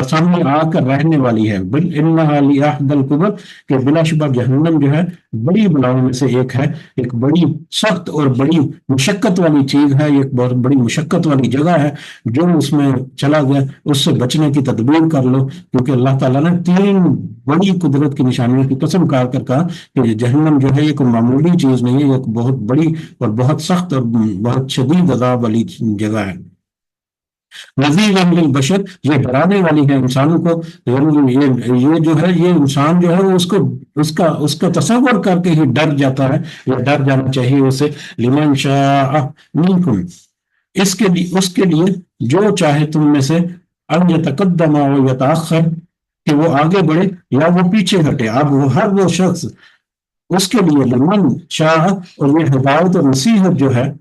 [SPEAKER 1] سامنے آ کر رہنے والی ہے۔ بل انہا لعہد الکبر، کہ بلا شبہ جہنم جو ہے بڑی بلاؤں میں سے ایک ہے، ایک بڑی سخت اور بڑی مشقت والی چیز ہے، ایک بہت بڑی مشقت والی جگہ ہے۔ جو اس میں چلا گیا اس سے بچنے کی تدبیر کر لو، کیونکہ اللہ تعالیٰ نے تین بڑی قدرت کی نشانیوں کی قسم کھا کر کہا کہ جہنم جو ہے یہ کوئی معمولی چیز نہیں ہے، ایک بہت بڑی اور بہت سخت اور بہت شدید عذاب والی جگہ ہے۔ نذیر للبشر، یہ ڈرانے والی ہے انسانوں کو، یعنی یہ جو ہے یہ انسان جو ہے وہ اس کا تصور کر کے ہی ڈر جاتا ہے، یا ڈر جانا چاہیے اسے۔ لمن شاء منکم، اس کے لیے جو چاہے تم میں سے، ان یتقدم و یتاخر، کہ وہ آگے بڑھے یا وہ پیچھے ہٹے۔ اب وہ شخص اس کے لیے لمن شاء، اور یہ ہدایت اور نصیحت جو ہے،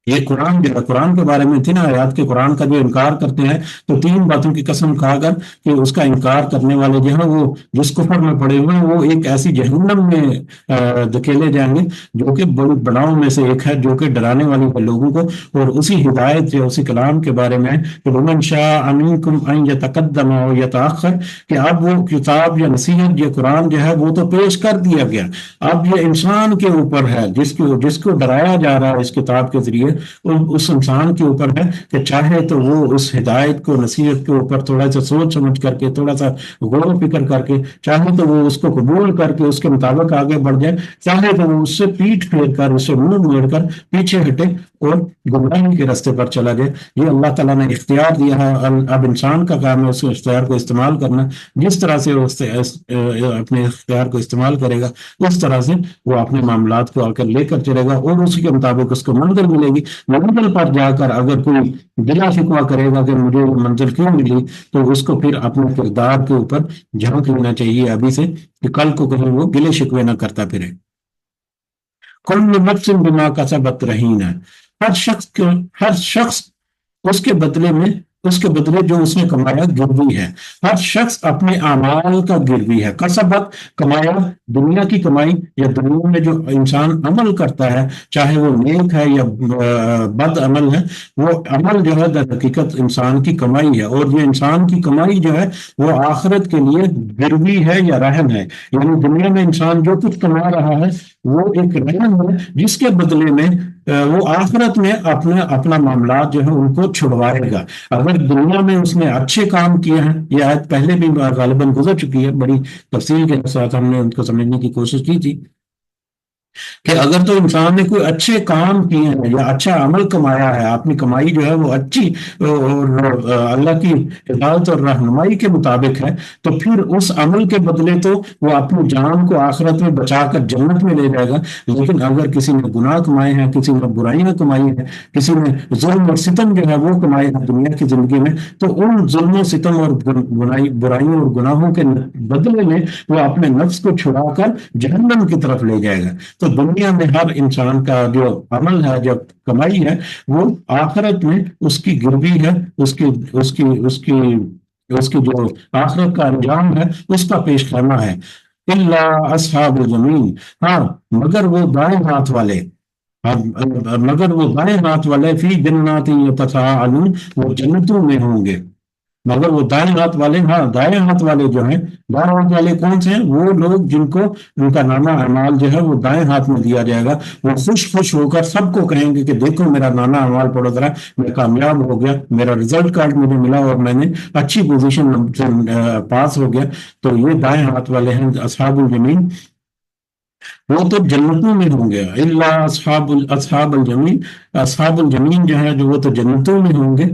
[SPEAKER 1] یہ قرآن جو ہے، قرآن کے بارے میں تین آیات کے قرآن کا جو انکار کرتے ہیں تو تین باتوں کی قسم کھا کر کہ اس کا انکار کرنے والے جو ہیں وہ جس کفر میں پڑے ہوئے ہیں وہ ایک ایسی جہنم میں دھکیلے جائیں گے جو کہ بڑی بڑاؤں میں سے ایک ہے، جو کہ ڈرانے والی ہے لوگوں کو۔ اور اسی ہدایت یا اسی کلام کے بارے میں کہ ومن شاء منکم ان یتقدم و یتاخر، کہ اب وہ کتاب یا نصیحت یا قرآن جو ہے وہ تو پیش کر دیا گیا، اب یہ انسان کے اوپر ہے جس کو ڈرایا جا رہا ہے اس کتاب کے ذریعے، اس انسان کے اوپر ہے کہ چاہے تو وہ اس ہدایت کو نصیحت کے اوپر تھوڑا سا سوچ سمجھ کر کے، تھوڑا سا غور و فکر کر کے، چاہے تو وہ اس کو قبول کر کے اس کے مطابق آگے بڑھ جائے، چاہے تو وہ اس سے پیٹھ پھیر کر، اس سے منہ موڑ کر پیچھے ہٹے اور گمراہی کے راستے پر چلا جائے۔ یہ اللہ تعالیٰ نے اختیار دیا ہے، اب انسان کا کام ہے اس اختیار کو استعمال کرنا۔ جس طرح سے وہ اپنے اختیار کو استعمال کرے گا اس طرح سے وہ اپنے معاملات کو آ کر لے کر چلے گا، اور اسی کے مطابق اس کو منزل ملے گی۔ منزل پر جا کر اگر کوئی گلا شکوہ کرے گا کہ مجھے منزل کیوں ملی، تو اس کو پھر اپنے کردار کے اوپر جھانک لینا چاہیے ابھی سے، کہ کل کو کہیں وہ گلے شکوے نہ کرتا پھرے۔ کل نفس بما کسبت رہین ہے، ہر شخص اس کے بدلے جو اس نے کمایا گروی ہے۔ ہر شخص اپنے اعمال کا گروی ہے۔ کسبت، کمایا، دنیا کی کمائی، یا دنیا میں جو انسان عمل کرتا ہے چاہے وہ نیک ہے یا بد عمل ہے، وہ عمل جو ہے در حقیقت انسان کی کمائی ہے، اور یہ انسان کی کمائی جو ہے وہ آخرت کے لیے گروی ہے یا رہن ہے۔ یعنی دنیا میں انسان جو کچھ کما رہا ہے وہ ایک رہن ہے جس کے بدلے میں وہ آخرت میں اپنا معاملات جو ہے ان کو چھڑوائے گا۔ اگر دنیا میں اس نے اچھے کام کیے ہیں، یہ آیت پہلے بھی غالباً گزر چکی ہے، بڑی تفصیل کے ساتھ ہم نے ان کو سمجھنے کی کوشش کی تھی کہ اگر تو انسان نے کوئی اچھے کام کیے ہیں یا اچھا عمل کمایا ہے، اپنی کمائی جو ہے وہ اچھی اور اللہ کی ہدایت اور رہنمائی کے مطابق ہے، تو پھر اس عمل کے بدلے تو وہ اپنی جان کو آخرت میں بچا کر جنت میں لے جائے گا۔ لیکن اگر کسی نے گناہ کمائے ہیں، کسی نے برائیاں کمائی ہیں، کسی نے ظلم اور ستم جو ہے وہ کمائے ہیں دنیا کی زندگی میں، تو ان ظلم و ستم اور برائیوں اور گناہوں کے بدلے میں وہ اپنے نفس کو چھڑا کر جہنم کی طرف لے جائے گا۔ تو دنیا میں ہر انسان کا جو عمل ہے، جو کمائی ہے، وہ آخرت میں اس کی گروی ہے، اس کی جو آخرت کا انجام ہے اس کا پیش کرنا ہے۔ الا اصحاب الجمین، ہاں مگر وہ دائیں ہاتھ والے، فی جنات یتساءلون، وہ جنتوں میں ہوں گے۔ مگر وہ دائیں ہاتھ والے، ہاں دائیں ہاتھ والے جو ہیں، دائیں ہاتھ والے کون سے ہیں؟ وہ لوگ جن کو ان کا نامہ اعمال جو ہے وہ دائیں ہاتھ میں دیا جائے گا۔ وہ خوش ہو کر سب کو کہیں گے کہ دیکھو میرا نامہ اعمال پڑھو ذرا، میں کامیاب ہو گیا، میرا رزلٹ کارڈ مجھے ملا اور میں نے اچھی پوزیشن پاس ہو گیا۔ تو یہ دائیں ہاتھ والے ہیں اصحاب الجمین، وہ تو جنتوں میں ہوں گے۔ الا اصحاب الجمین، اصحاب الجمین جو ہے جو وہ تو جنتوں میں ہوں گے۔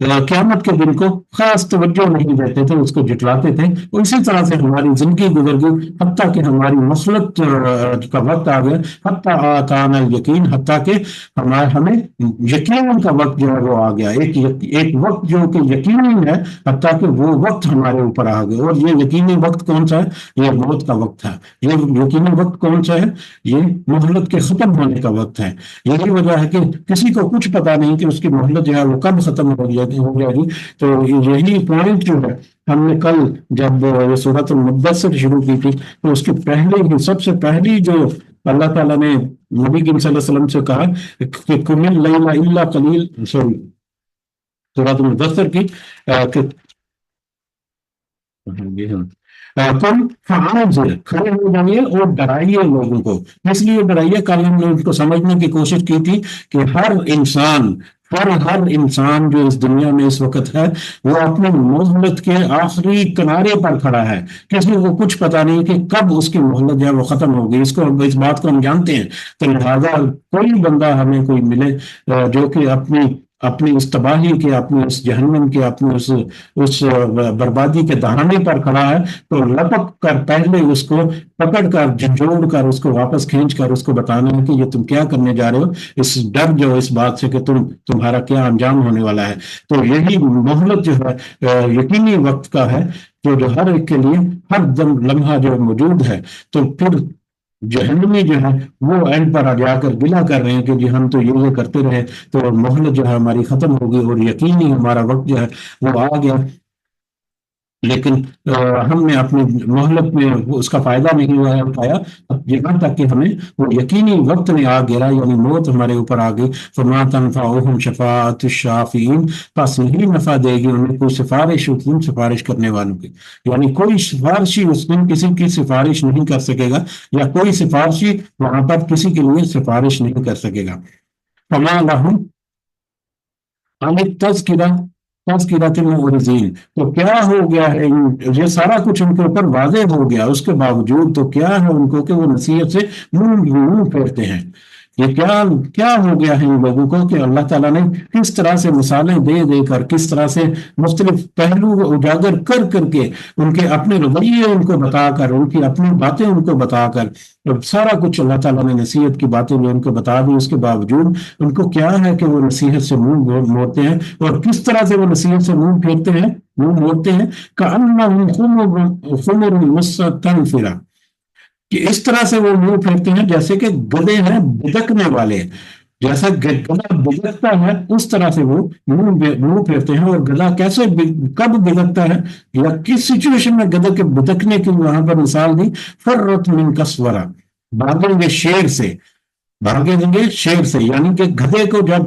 [SPEAKER 1] قیامت کے دن کو خاص توجہ نہیں دیتے تھے، اس کو جٹلاتے تھے، اور اسی طرح سے ہماری زندگی گزر گئی حتیٰ کہ ہماری مخلت کا وقت آ گیا، حتیٰ آتانا یقین، حتیٰ کہ ہمیں یقین کا وقت جو ہے وہ آ گیا، ایک وقت جو کہ یقینی ہے، حتیٰ کہ وہ وقت ہمارے اوپر آ گیا۔ اور یہ یقینی وقت کون سا ہے؟ یہ موت کا وقت ہے۔ یہ یقینی وقت کون سا ہے؟ یہ مہلت کے ختم ہونے کا وقت ہے۔ یہی وجہ ہے کہ کسی کو کچھ پتا نہیں کہ اس کی مہلت جو ہے وہ کب ختم ہو جائے گی۔ تو یہی پوائنٹ جو ہے ہم نے کل جب سورۃ المدثر شروع کی تھی، تو اس کی سب سے پہلی جو اللہ تعالیٰ نے نبی کریم صلی اللہ علیہ وسلم سے کہا کہ قم اللیل الا قلیل، سوری سورۃ المدثر کی کہ تم فانذر، کھڑے ہو جائیے اور ڈرائیے لوگوں کو۔ اس لیے ڈرائیے، کل ہم نے ان کو سمجھنے کی کوشش کی تھی کہ ہر انسان جو اس دنیا میں اس وقت ہے، وہ اپنی مہلت کے آخری کنارے پر کھڑا ہے۔ کسی کو کچھ پتا نہیں کہ کب اس کی مہلت جو ہے وہ ختم ہوگی، اس بات کو ہم جانتے ہیں۔ تو لہٰذا کوئی بندہ ہمیں کوئی ملے جو کہ اپنی اس تباہی کے، اپنی اس جہنم کے، اپنی اس بربادی کے دہانے پر کھڑا ہے، تو لپک کر پہلے اس کو پکڑ کر جھنجھوڑ کر اس کو واپس کھینچ کر اس کو بتانا ہے کہ یہ تم کیا کرنے جا رہے ہو، اس ڈر جو اس بات سے کہ تمہارا کیا انجام ہونے والا ہے۔ تو یہی مہلت جو ہے یقینی وقت کا ہے، جو ہر ایک کے لیے ہر دم لمحہ جو موجود ہے۔ تو پھر جہنمی جو ہے وہ اینڈ پر جا کر گلا کر رہے ہیں کہ جی ہم تو یہ کرتے رہے، تو مہلت جو ہے ہماری ختم ہوگی اور یقینی ہمارا وقت جو ہے وہ آ گیا، لیکن ہم نے اپنی مہلت میں اس کا فائدہ نہیں اٹھایا، یہاں تک کہ ہمیں وہ یقینی وقت میں آ گرا، یعنی موت ہمارے اوپر آ گئی۔ فما تنفعہم شفاعۃ الشافعین، پس نہیں نفع دے گی انہیں کوئی سفارش کرنے والوں کی، یعنی کوئی سفارشی اس دن کسی کی سفارش نہیں کر سکے گا، یا کوئی سفارشی وہاں پر کسی کے لیے سفارش نہیں کر سکے گا۔ فما لہم عن تذکرۃ المعرضین، تو کیا ہو گیا ہے، یہ سارا کچھ ان کے اوپر واضح ہو گیا، اس کے باوجود تو کیا ہے ان کو کہ وہ نصیحت سے منہ پھیرتے ہیں۔ یہ کیا ہو گیا ہے ان لوگوں کو کہ اللہ تعالیٰ نے کس طرح سے مثالیں دے دے کر، کس طرح سے مختلف پہلو اجاگر کر کر کے، ان کے اپنے رویے ان کو بتا کر، ان کی اپنی باتیں ان کو بتا کر، سارا کچھ اللہ تعالیٰ نے نصیحت کی باتیں جو ان کو بتا دی، اس کے باوجود ان کو کیا ہے کہ وہ نصیحت سے منہ موڑتے ہیں، اور کس طرح سے وہ نصیحت سے منہ پھیرتے ہیں، منہ موڑتے ہیں۔ کأنہم خمر مستنفرہ، کہ اس طرح سے وہ منہ پھیرتے ہیں جیسے کہ گدھے ہیں بدکنے والے، جیسا گدھا بدکتا ہے اس طرح سے وہ منہ پھیرتے ہیں۔ اور گدھا کیسے کب بدکتا ہے، یا کس سچویشن میں گدھے کے بدکنے کی وہاں پر مثال دی، فرت من کسورہ، بھاگیں گے شیر سے، یعنی کہ گدھے کو جب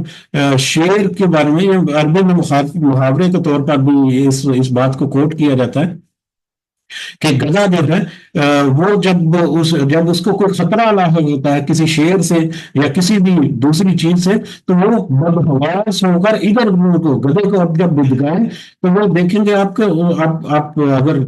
[SPEAKER 1] شیر کے بارے میں عربی میں محاورے کے طور پر بھی اس بات کو کوٹ کیا جاتا ہے کہ گدھا جو ہے وہ جب اس کو کوئی خطرہ لاحق ہوتا ہے کسی شیر سے یا کسی بھی دوسری چیز سے، تو وہ بدحواس ہو کر ادھر کو گدھے کو اب جب بدگائیں تو وہ دیکھیں گے آپ اگر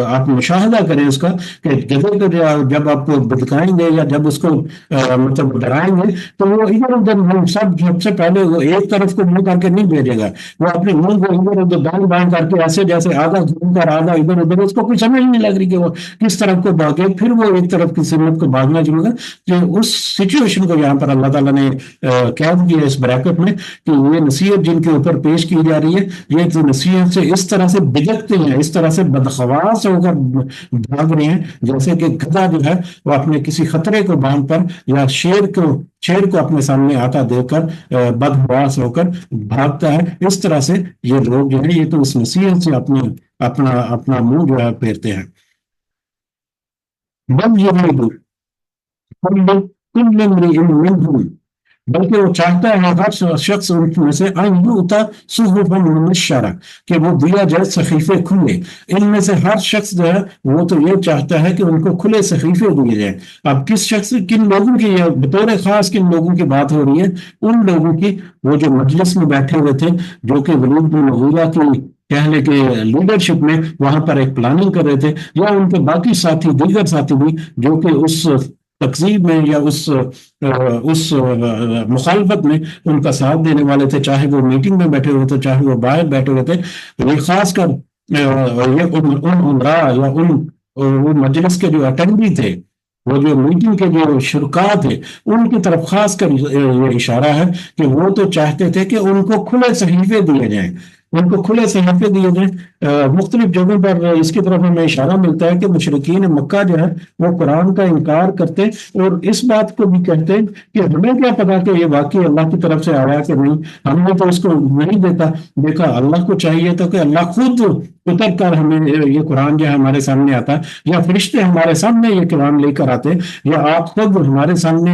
[SPEAKER 1] آپ مشاہدہ کریں اس کا کہ گدھے کو جب آپ بدکائیں گے یا جب اس کو مطلب ڈرائیں گے، تو وہ ادھر ادھر سب سے پہلے وہ ایک طرف کو منہ کر کے نہیں بھیجے گا، وہ اپنے منہ کو ادھر ادھر دائیں بائیں کر کے ایسے جیسے آدھا گھوم کر آدھا ادھر ادھر، اس کو کچھ سمجھ نہیں لگ رہی کہ وہ کس طرف کو بھاگے، پھر وہ ایک طرف کی سمت کو بھاگنا شروع کر۔ تو اس سچویشن کو یہاں پر اللہ تعالیٰ نے قید کیا اس بریکٹ میں کہ یہ نصیحت جن کے اوپر پیش کی جا رہی ہے، یہ تو نصیحت سے اس طرح سے بجکتے ہیں، اس طرح سے بدخواس ہو کر بھاگ رہے ہیں جیسے کہ گدھا جو ہے وہ اپنے کسی خطرے کو باندھ پر یا شیر کو اپنے سامنے آتا دیکھ کر بدحواس ہو کر بھاگتا ہے۔ اس طرح سے یہ لوگ جو ہیں یہ تو اس نصیحت سے اپنا منہ جو ہے پھیرتے ہیں۔ بل یرید کل امرئ منہم، بلکہ وہ چاہتا ہے ہر شخص ان میں سے ان یؤتی صحفا منشرہ، کہ وہ دیا جائے صحیفے کھلے۔ ان میں سے ہر شخص جو ہے وہ تو یہ چاہتا ہے کہ ان کو کھلے صحیفے دیے جائیں۔ اب کن لوگوں کی یہ بطور خاص کن لوگوں کی بات ہو رہی ہے؟ ان لوگوں کی وہ جو مجلس میں بیٹھے ہوئے تھے، جو کہ ولید بن مغیرہ کی کہنے کے لیڈرشپ میں وہاں پر ایک پلاننگ کر رہے تھے، یا ان کے باقی دیگر ساتھی بھی جو کہ اس تکذیب میں یا اس مخالفت میں ان کا ساتھ دینے والے تھے، چاہے وہ میٹنگ میں بیٹھے ہوئے تھے، چاہے وہ باہر بیٹھے ہوئے تھے. یہ خاص کر یہ ان عمرا یا وہ مجلس کے جو اٹینڈی تھے، وہ جو میٹنگ کے جو شرکا تھے، ان کی طرف خاص کر یہ اشارہ ہے کہ وہ تو چاہتے تھے کہ ان کو کھلے صحیفے دیے جائیں، ان کو کھلے صحیفے دیے جائیں. مختلف جگہوں پر اس کی طرف ہمیں اشارہ ملتا ہے کہ مشرکین مکہ جو ہے وہ قرآن کا انکار کرتے اور اس بات کو بھی کہتے کہ ہمیں کیا پتا کہ یہ واقعی اللہ کی طرف سے آیا کہ نہیں، ہم نے تو اس کو نہیں دیکھا. اللہ کو چاہیے تو کہ اللہ خود اتر کر ہمیں یہ قرآن جو ہے ہمارے سامنے آتا ہے، یا فرشتے ہمارے سامنے یہ قرآن لے کر آتے، یا آپ خود ہمارے سامنے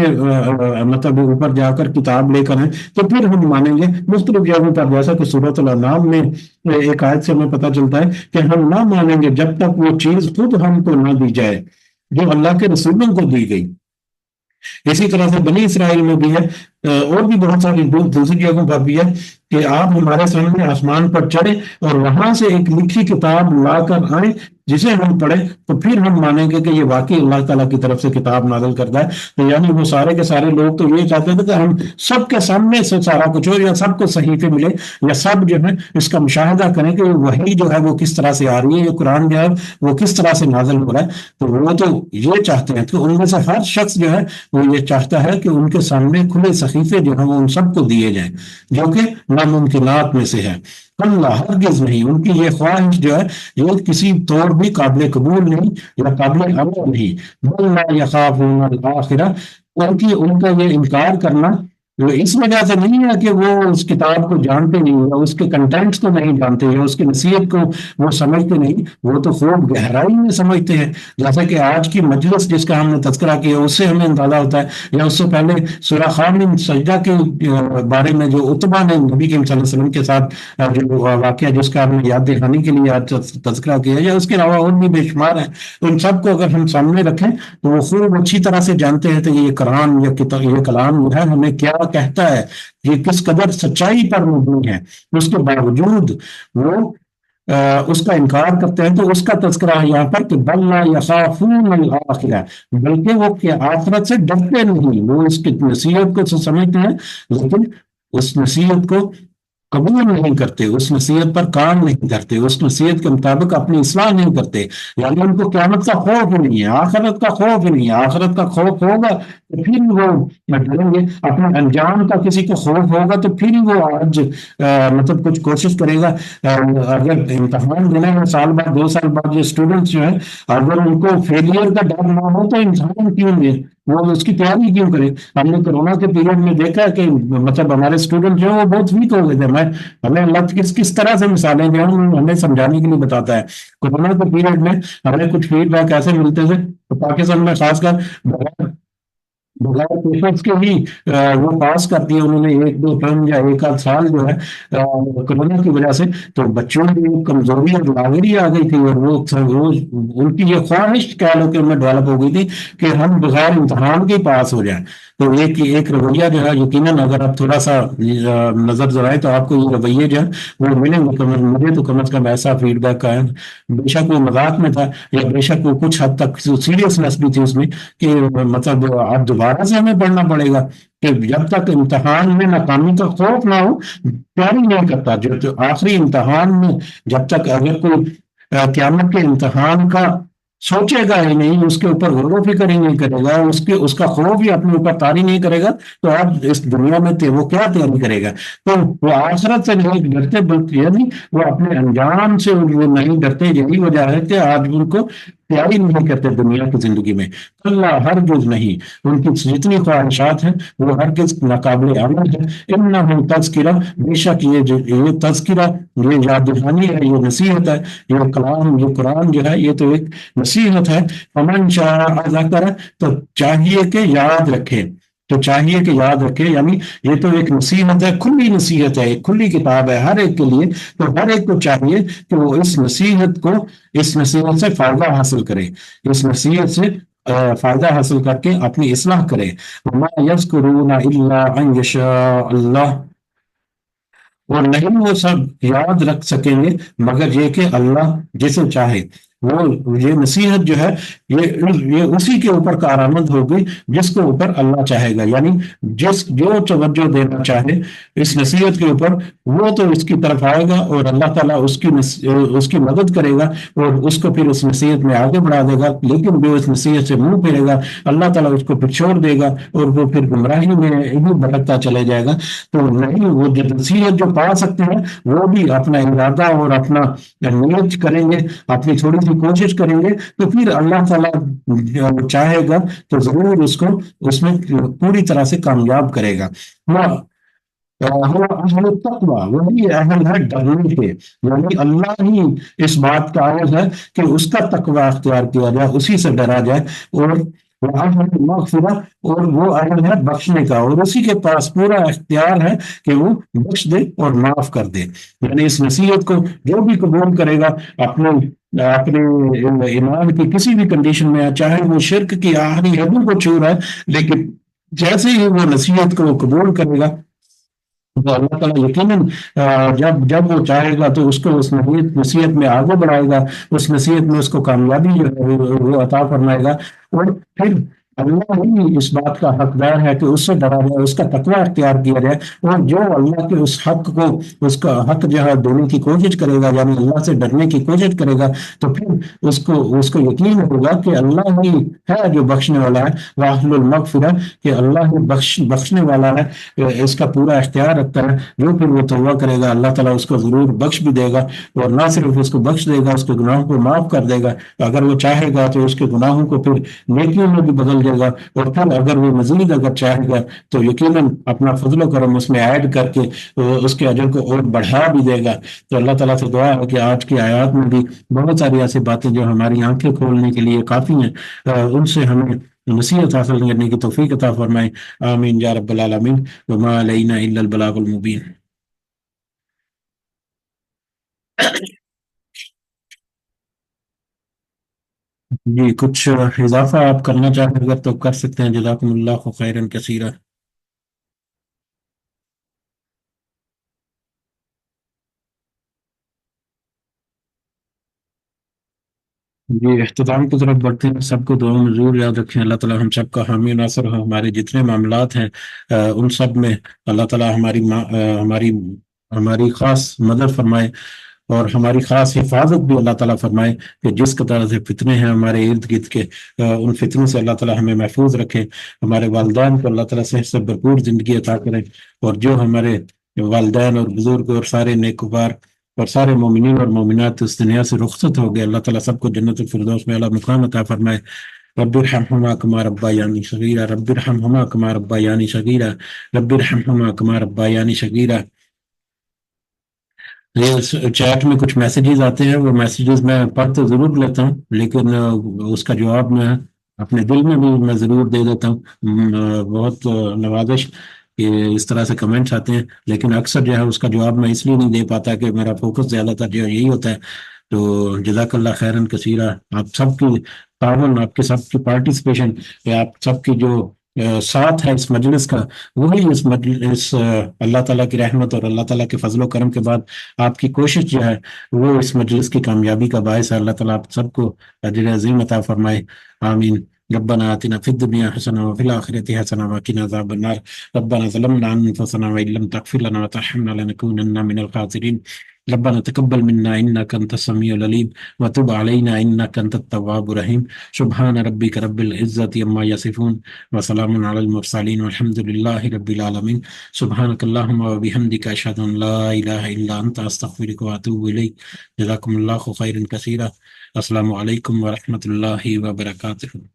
[SPEAKER 1] مطلب اوپر جا کر کتاب لے کر آئیں تو پھر ہم مانیں گے. مختلف جگہوں پر جیسا کہ سورۃ الانعام میں ایک آیت سے ہمیں پتہ چلتا ہے کہ ہم نہ مانیں گے جب تک وہ چیز خود ہم کو نہ دی جائے جو اللہ کے رسولوں کو دی گئی. اسی طرح سے بنی اسرائیل میں بھی ہے، اور بھی بہت ساری دوسری جگہوں پر بھی ہے کہ آپ ہمارے سامنے آسمان پر چڑھے اور وہاں سے ایک لکھی کتاب لا کر آئیں جسے ہم پڑھیں تو پھر ہم مانیں گے کہ یہ واقعی اللہ تعالیٰ کی طرف سے کتاب نازل کرتا ہے. تو یعنی وہ سارے کے سارے لوگ تو یہ چاہتے تھے کہ ہم سب کے سامنے سے سارا کچھ ہو، یا سب کو صحیفے ملے، یا سب جو ہے اس کا مشاہدہ کریں کہ وہی جو ہے وہ کس طرح سے آ رہی ہے، یہ قرآن جو ہے وہ کس طرح سے نازل ہو رہا ہے. تو وہ تو یہ چاہتے ہیں کہ ان میں سے ہر شخص جو ہے وہ یہ چاہتا ہے کہ ان کے سامنے کھلے صحیفے جو ہیں وہ ان سب کو دیے جائیں، جو کہ ناممکنات میں سے ہے. اللہ ہرگز نہیں، ان کی یہ خواہش جو ہے یہ کسی طور بھی قابل قبول نہیں یا قابل عمل نہیں. بل لا یخافون الآخرہ، ان کا یہ انکار کرنا وہ اس وجہ سے نہیں ہے کہ وہ اس کتاب کو جانتے نہیں، یا اس کے کنٹینٹس کو نہیں جانتے، یا اس کی نصیحت کو وہ سمجھتے نہیں، وہ تو خوب گہرائی میں سمجھتے ہیں. جیسا کہ آج کی مجلس جس کا ہم نے تذکرہ کیا اس سے ہمیں اندازہ ہوتا ہے، یا اس سے پہلے سورہ خامن سجدہ کے بارے میں جو عتبہ نے نبی کریم صلی اللہ علیہ وسلم کے ساتھ جو واقعہ جس کا ہم نے یاد دہانی کے لیے آج تذکرہ کیا، یا اس کے علاوہ اور بھی بے شمار ہیں، ان سب کو اگر ہم سامنے رکھیں تو وہ خوب اچھی طرح سے جانتے ہیں کہ یہ قرآن یا کتاب، یہ کلام جو ہے ہمیں کیا کہتا ہے، یہ کس قدر سچائی پر مبنی ہے. اس کے باوجود وہ اس کا انکار کرتے ہیں. تو اس کا تذکرہ ہے یہاں پر کہ بل لا یخافون الآخرہ، بلکہ وہ کہ آخرت سے ڈرتے نہیں، وہ اس کی نصیحت کو سمجھتے ہیں لیکن اس نصیحت کو قبول نہیں کرتے، اس نصیحت پر کام نہیں کرتے، اس نصیحت کے مطابق اپنی اصلاح نہیں کرتے. یعنی ان کو قیامت کا خوف ہی نہیں ہے، آخرت کا خوف ہی نہیں ہے. آخرت کا خوف ہوگا تو پھر وہ ڈریں گے، اپنے انجام کا کسی کو خوف ہوگا تو پھر وہ آج مطلب کچھ کوشش کرے گا. اگر امتحان دینا ہے سال بعد 2 سال بعد، جو اسٹوڈنٹس جو ہیں اگر ان کو فیلئر کا ڈر نہ ہو تو امتحان کیوں دیں، وہ اس کی تیاری کیوں کرے. ہم نے کورونا کے پیریڈ میں دیکھا کہ مطلب ہمارے اسٹوڈنٹ جو ہیں وہ بہت ویک ہو گئے تھے. ہمیں اللہ کس طرح سے مثالیں جو ہیں ہمیں سمجھانے کے لیے بتاتا ہے. کورونا کے پیریڈ میں ہمیں کچھ فیڈ بیک ایسے ملتے تھے تو پاکستان میں خاص کر بغیر پیپرز کے ہی وہ پاس کر دیا انہوں نے 1-2 ٹرم یا 1 آدھ سال جو ہے کورونا کی وجہ سے. تو بچوں کی کمزوری اور لاغری آ گئی تھی، اور وہ ان کی یہ خواہش کہہ لو کہ ان میں ڈیولپ ہو گئی تھی کہ ہم بغیر امتحان کے پاس ہو جائیں. تو ایک رویہ جو ہے یقیناً اگر آپ تھوڑا سا نظر ذرائیں تو آپ کو یہ رویے جو ہے وہ ملیں گے. مجھے تو کم از کم ایسا فیڈ بیک آیا، بے شک وہ مذاق میں تھا یا بے شک وہ کچھ حد تک سیریسنیس بھی تھی اس میں، کہ مطلب اب دوبارہ سے ہمیں پڑھنا پڑے گا کہ جب تک امتحان میں ناکامی کا خوف نہ ہو تیاری نہیں کرتا. جو آخری امتحان میں جب تک اگر کوئی قیامت کے امتحان کا سوچے گا ہی نہیں، اس کے اوپر غور و فکر ہی نہیں کرے گا، اس کا خوف ہی اپنے اوپر طاری نہیں کرے گا، تو اب اس دنیا میں وہ کیا تیاری کرے گا. تو وہ آخرت سے نہیں ڈرتے بلکہ یعنی وہ اپنے انجام سے وہ نہیں ڈرتے. یہی وجہ ہے کہ آج ان کو تیاری نہیں کرتے دنیا کی زندگی میں. اللہ ہرگز نہیں، ان کی جتنی خواہشات ہیں وہ ہرگز ناقابل عمل ہے. انہم تذکرہ، بے شک یہ تذکرہ، یہ یاد دہانی ہے، یہ نصیحت ہے، یہ کلام، یہ قرآن جو ہے یہ تو ایک نصیحت ہے. فمن شاء ذکر، تو چاہیے کہ یاد رکھے، یعنی یہ تو ایک نصیحت ہے، کھلی نصیحت ہے، ایک کھلی کتاب ہے ہر ایک کے لیے. تو ہر ایک کو چاہیے کہ وہ اس نصیحت سے فائدہ حاصل کرے، اس نصیحت سے فائدہ حاصل کر کے اپنی اصلاح کرے. وَمَا يَذْكُرُونَ إِلَّا أَن يَشَاءَ اللَّهُ، اور نہیں وہ سب یاد رکھ سکیں گے مگر یہ کہ اللہ جسے چاہے. وہ یہ نصیحت جو ہے یہ اسی کے اوپر کارآمد ہوگی جس کے اوپر اللہ چاہے گا، یعنی جو توجہ دینا چاہے اس نصیحت کے اوپر، وہ تو اس کی طرف آئے گا اور اللہ تعالیٰ اس کی مدد کرے گا اور اس کو پھر اس نصیحت میں آگے بڑھا دے گا، لیکن جو اس نصیحت سے منہ پھیرے گا اللہ تعالیٰ اس کو پھر چھوڑ دے گا اور وہ پھر گمراہی میں ہی بھٹکتا چلے جائے گا۔ تو نہیں، وہ جو نصیحت جو پا سکتے ہیں وہ بھی اپنا ارادہ اور اپنا نیت کریں گے، اپنی تھوڑی سی کوشش کریں گے، تو پھر اللہ تعالیٰ چاہے گا تو ضرور اس کو اس میں پوری طرح سے کامیاب کرے گا۔ وہ اہل التقویٰ، وہی اہل ہے ڈرنے کے، یعنی اللہ ہی اس بات کا اہل ہے کہ اس کا تقویٰ اختیار کیا جائے، اسی سے ڈرا جائے، اور وَأَهْلُ الْمَغْفِرَةِ، اور وہ اہل ہے بخشنے کا، اور اسی کے پاس پورا اختیار ہے کہ وہ بخش دے اور معاف کر دے۔ یعنی اس نصیحت کو جو بھی قبول کرے گا اپنے اپنے ایمان کی کسی بھی کنڈیشن میں، چاہے وہ شرک کی آخری حدوں کو چھو رہا ہے، لیکن جیسے ہی وہ نصیحت کو وہ قبول کرے گا تو اللہ تعالیٰ یقیناً جب جب وہ چاہے گا تو اس کو اس نصیحت میں آگے بڑھائے گا، اس نصیحت میں اس کو کامیابی جو ہے وہ عطا فرمائے گا، اور پھر اللہ ہی اس بات کا حقدار ہے کہ اس سے ڈرا جائے، اس کا تقویٰ اختیار کیا جائے، اور جو اللہ کے اس حق کو، اس کا حق جو ہے دینے کی کوشش کرے گا، یعنی اللہ سے ڈرنے کی کوشش کرے گا، تو پھر اس کو یقین ہوگا کہ اللہ ہی ہے جو بخشنے والا ہے، واہل المغفرہ، کہ اللہ ہی بخشنے والا ہے، اس کا پورا اختیار رکھتا ہے۔ جو پھر وہ توبہ کرے گا اللہ تعالیٰ اس کو ضرور بخش بھی دے گا، اور نہ صرف اس کو بخش دے گا، اس کے گناہوں کو معاف کر دے گا، اگر وہ چاہے گا تو اس کے گناہوں کو پھر نیکیوں میں بھی بدل دے گا، اور پھر اگر وہ مزید اگر چاہے گا تو یقیناً اپنا فضل و کرم اس میں ایڈ کر کے اس کے اجر کو اور بڑھا بھی دے گا۔ تو اللہ تعالیٰ سے دعا ہے کہ آج کی آیات میں بھی بہت ساری ایسی باتیں جو ہماری آنکھیں کھولنے کے لیے کافی ہیں، ان سے ہمیں نصیحت حاصل کرنے کی توفیق عطا فرمائے۔ آمین یا رب العالمین، وما علینا الا البلاغ المبین۔ جی، کچھ اضافہ آپ کرنا چاہیں اگر تو کر سکتے ہیں، جزاکم اللہ خیرا کثیرا۔ جی، اختتام کی طرف بڑھتے ہیں، سب کو دعا میں ضرور یاد رکھیں، اللہ تعالیٰ ہم سب کا حامی و ناصر ہو، ہمارے جتنے معاملات ہیں ان سب میں اللہ تعالیٰ ہماری خاص مدد فرمائے، اور ہماری خاص حفاظت بھی اللہ تعالیٰ فرمائے، کہ جس قدر سے فتنے ہیں ہمارے ارد گرد کے، ان فتنوں سے اللہ تعالیٰ ہمیں محفوظ رکھے، ہمارے والدین کو اللہ تعالیٰ صحت سے بھرپور زندگی عطا کرے، اور جو ہمارے والدین اور بزرگ اور سارے نیکوکار اور سارے مومنین اور مومنات اس دنیا سے رخصت ہو گئے، اللہ تعالیٰ سب کو جنت الفردوس میں اعلیٰ مقام عطا فرمائے۔ رب ارحمہما کما ربیانی صغیرا، رب ارحمہما کما ربیانی صغیرا، رب ارحمہما کما ربیانی صغیرا۔ یہ چیٹ میں کچھ میسیجز آتے ہیں، وہ میسیجز میں پڑھ تو ضرور لیتا ہوں، لیکن اس کا جواب میں اپنے دل میں بھی میں ضرور دے دیتا ہوں۔ بہت نوازش کہ اس طرح سے کمنٹس آتے ہیں، لیکن اکثر جو ہے اس کا جواب میں اس لیے نہیں دے پاتا کہ میرا فوکس زیادہ تر جو یہی ہوتا ہے۔ تو جزاک اللہ خیرن کثیرہ، آپ سب کی تعاون، آپ کے سب کی پارٹیسپیشن، یا آپ سب کی جو ساتھ ہے اس مجلس کا، وہی اس مجلس اللہ تعالیٰ کی رحمت اور اللہ تعالیٰ کے فضل و کرم کے بعد آپ کی کوشش جو ہے وہ اس مجلس کی کامیابی کا باعث ہے۔ اللہ تعالیٰ آپ سب کو اجر عظیم عطا فرمائے، آمین۔ ربنا آتنا فی الدنیا حسنة وفی الآخرة حسنة وقنا عذاب النار، ربنا ظلمنا أنفسنا وإن لم تغفر لنا وترحمنا لنكونن من الخاسرين، ربنا تقبل منا إنك أنت السميع العليم وتب علينا إنك أنت التواب الرحيم، سبحان ربك رب العزة عما يصفون وسلام على المرسلين والحمد لله رب العالمين، سبحانك اللهم وبحمدك أشهد أن لا إله إلا أنت أستغفرك وأتوب إليك، جزاكم الله خيرا كثيرا، السلام عليكم ورحمة الله وبركاته۔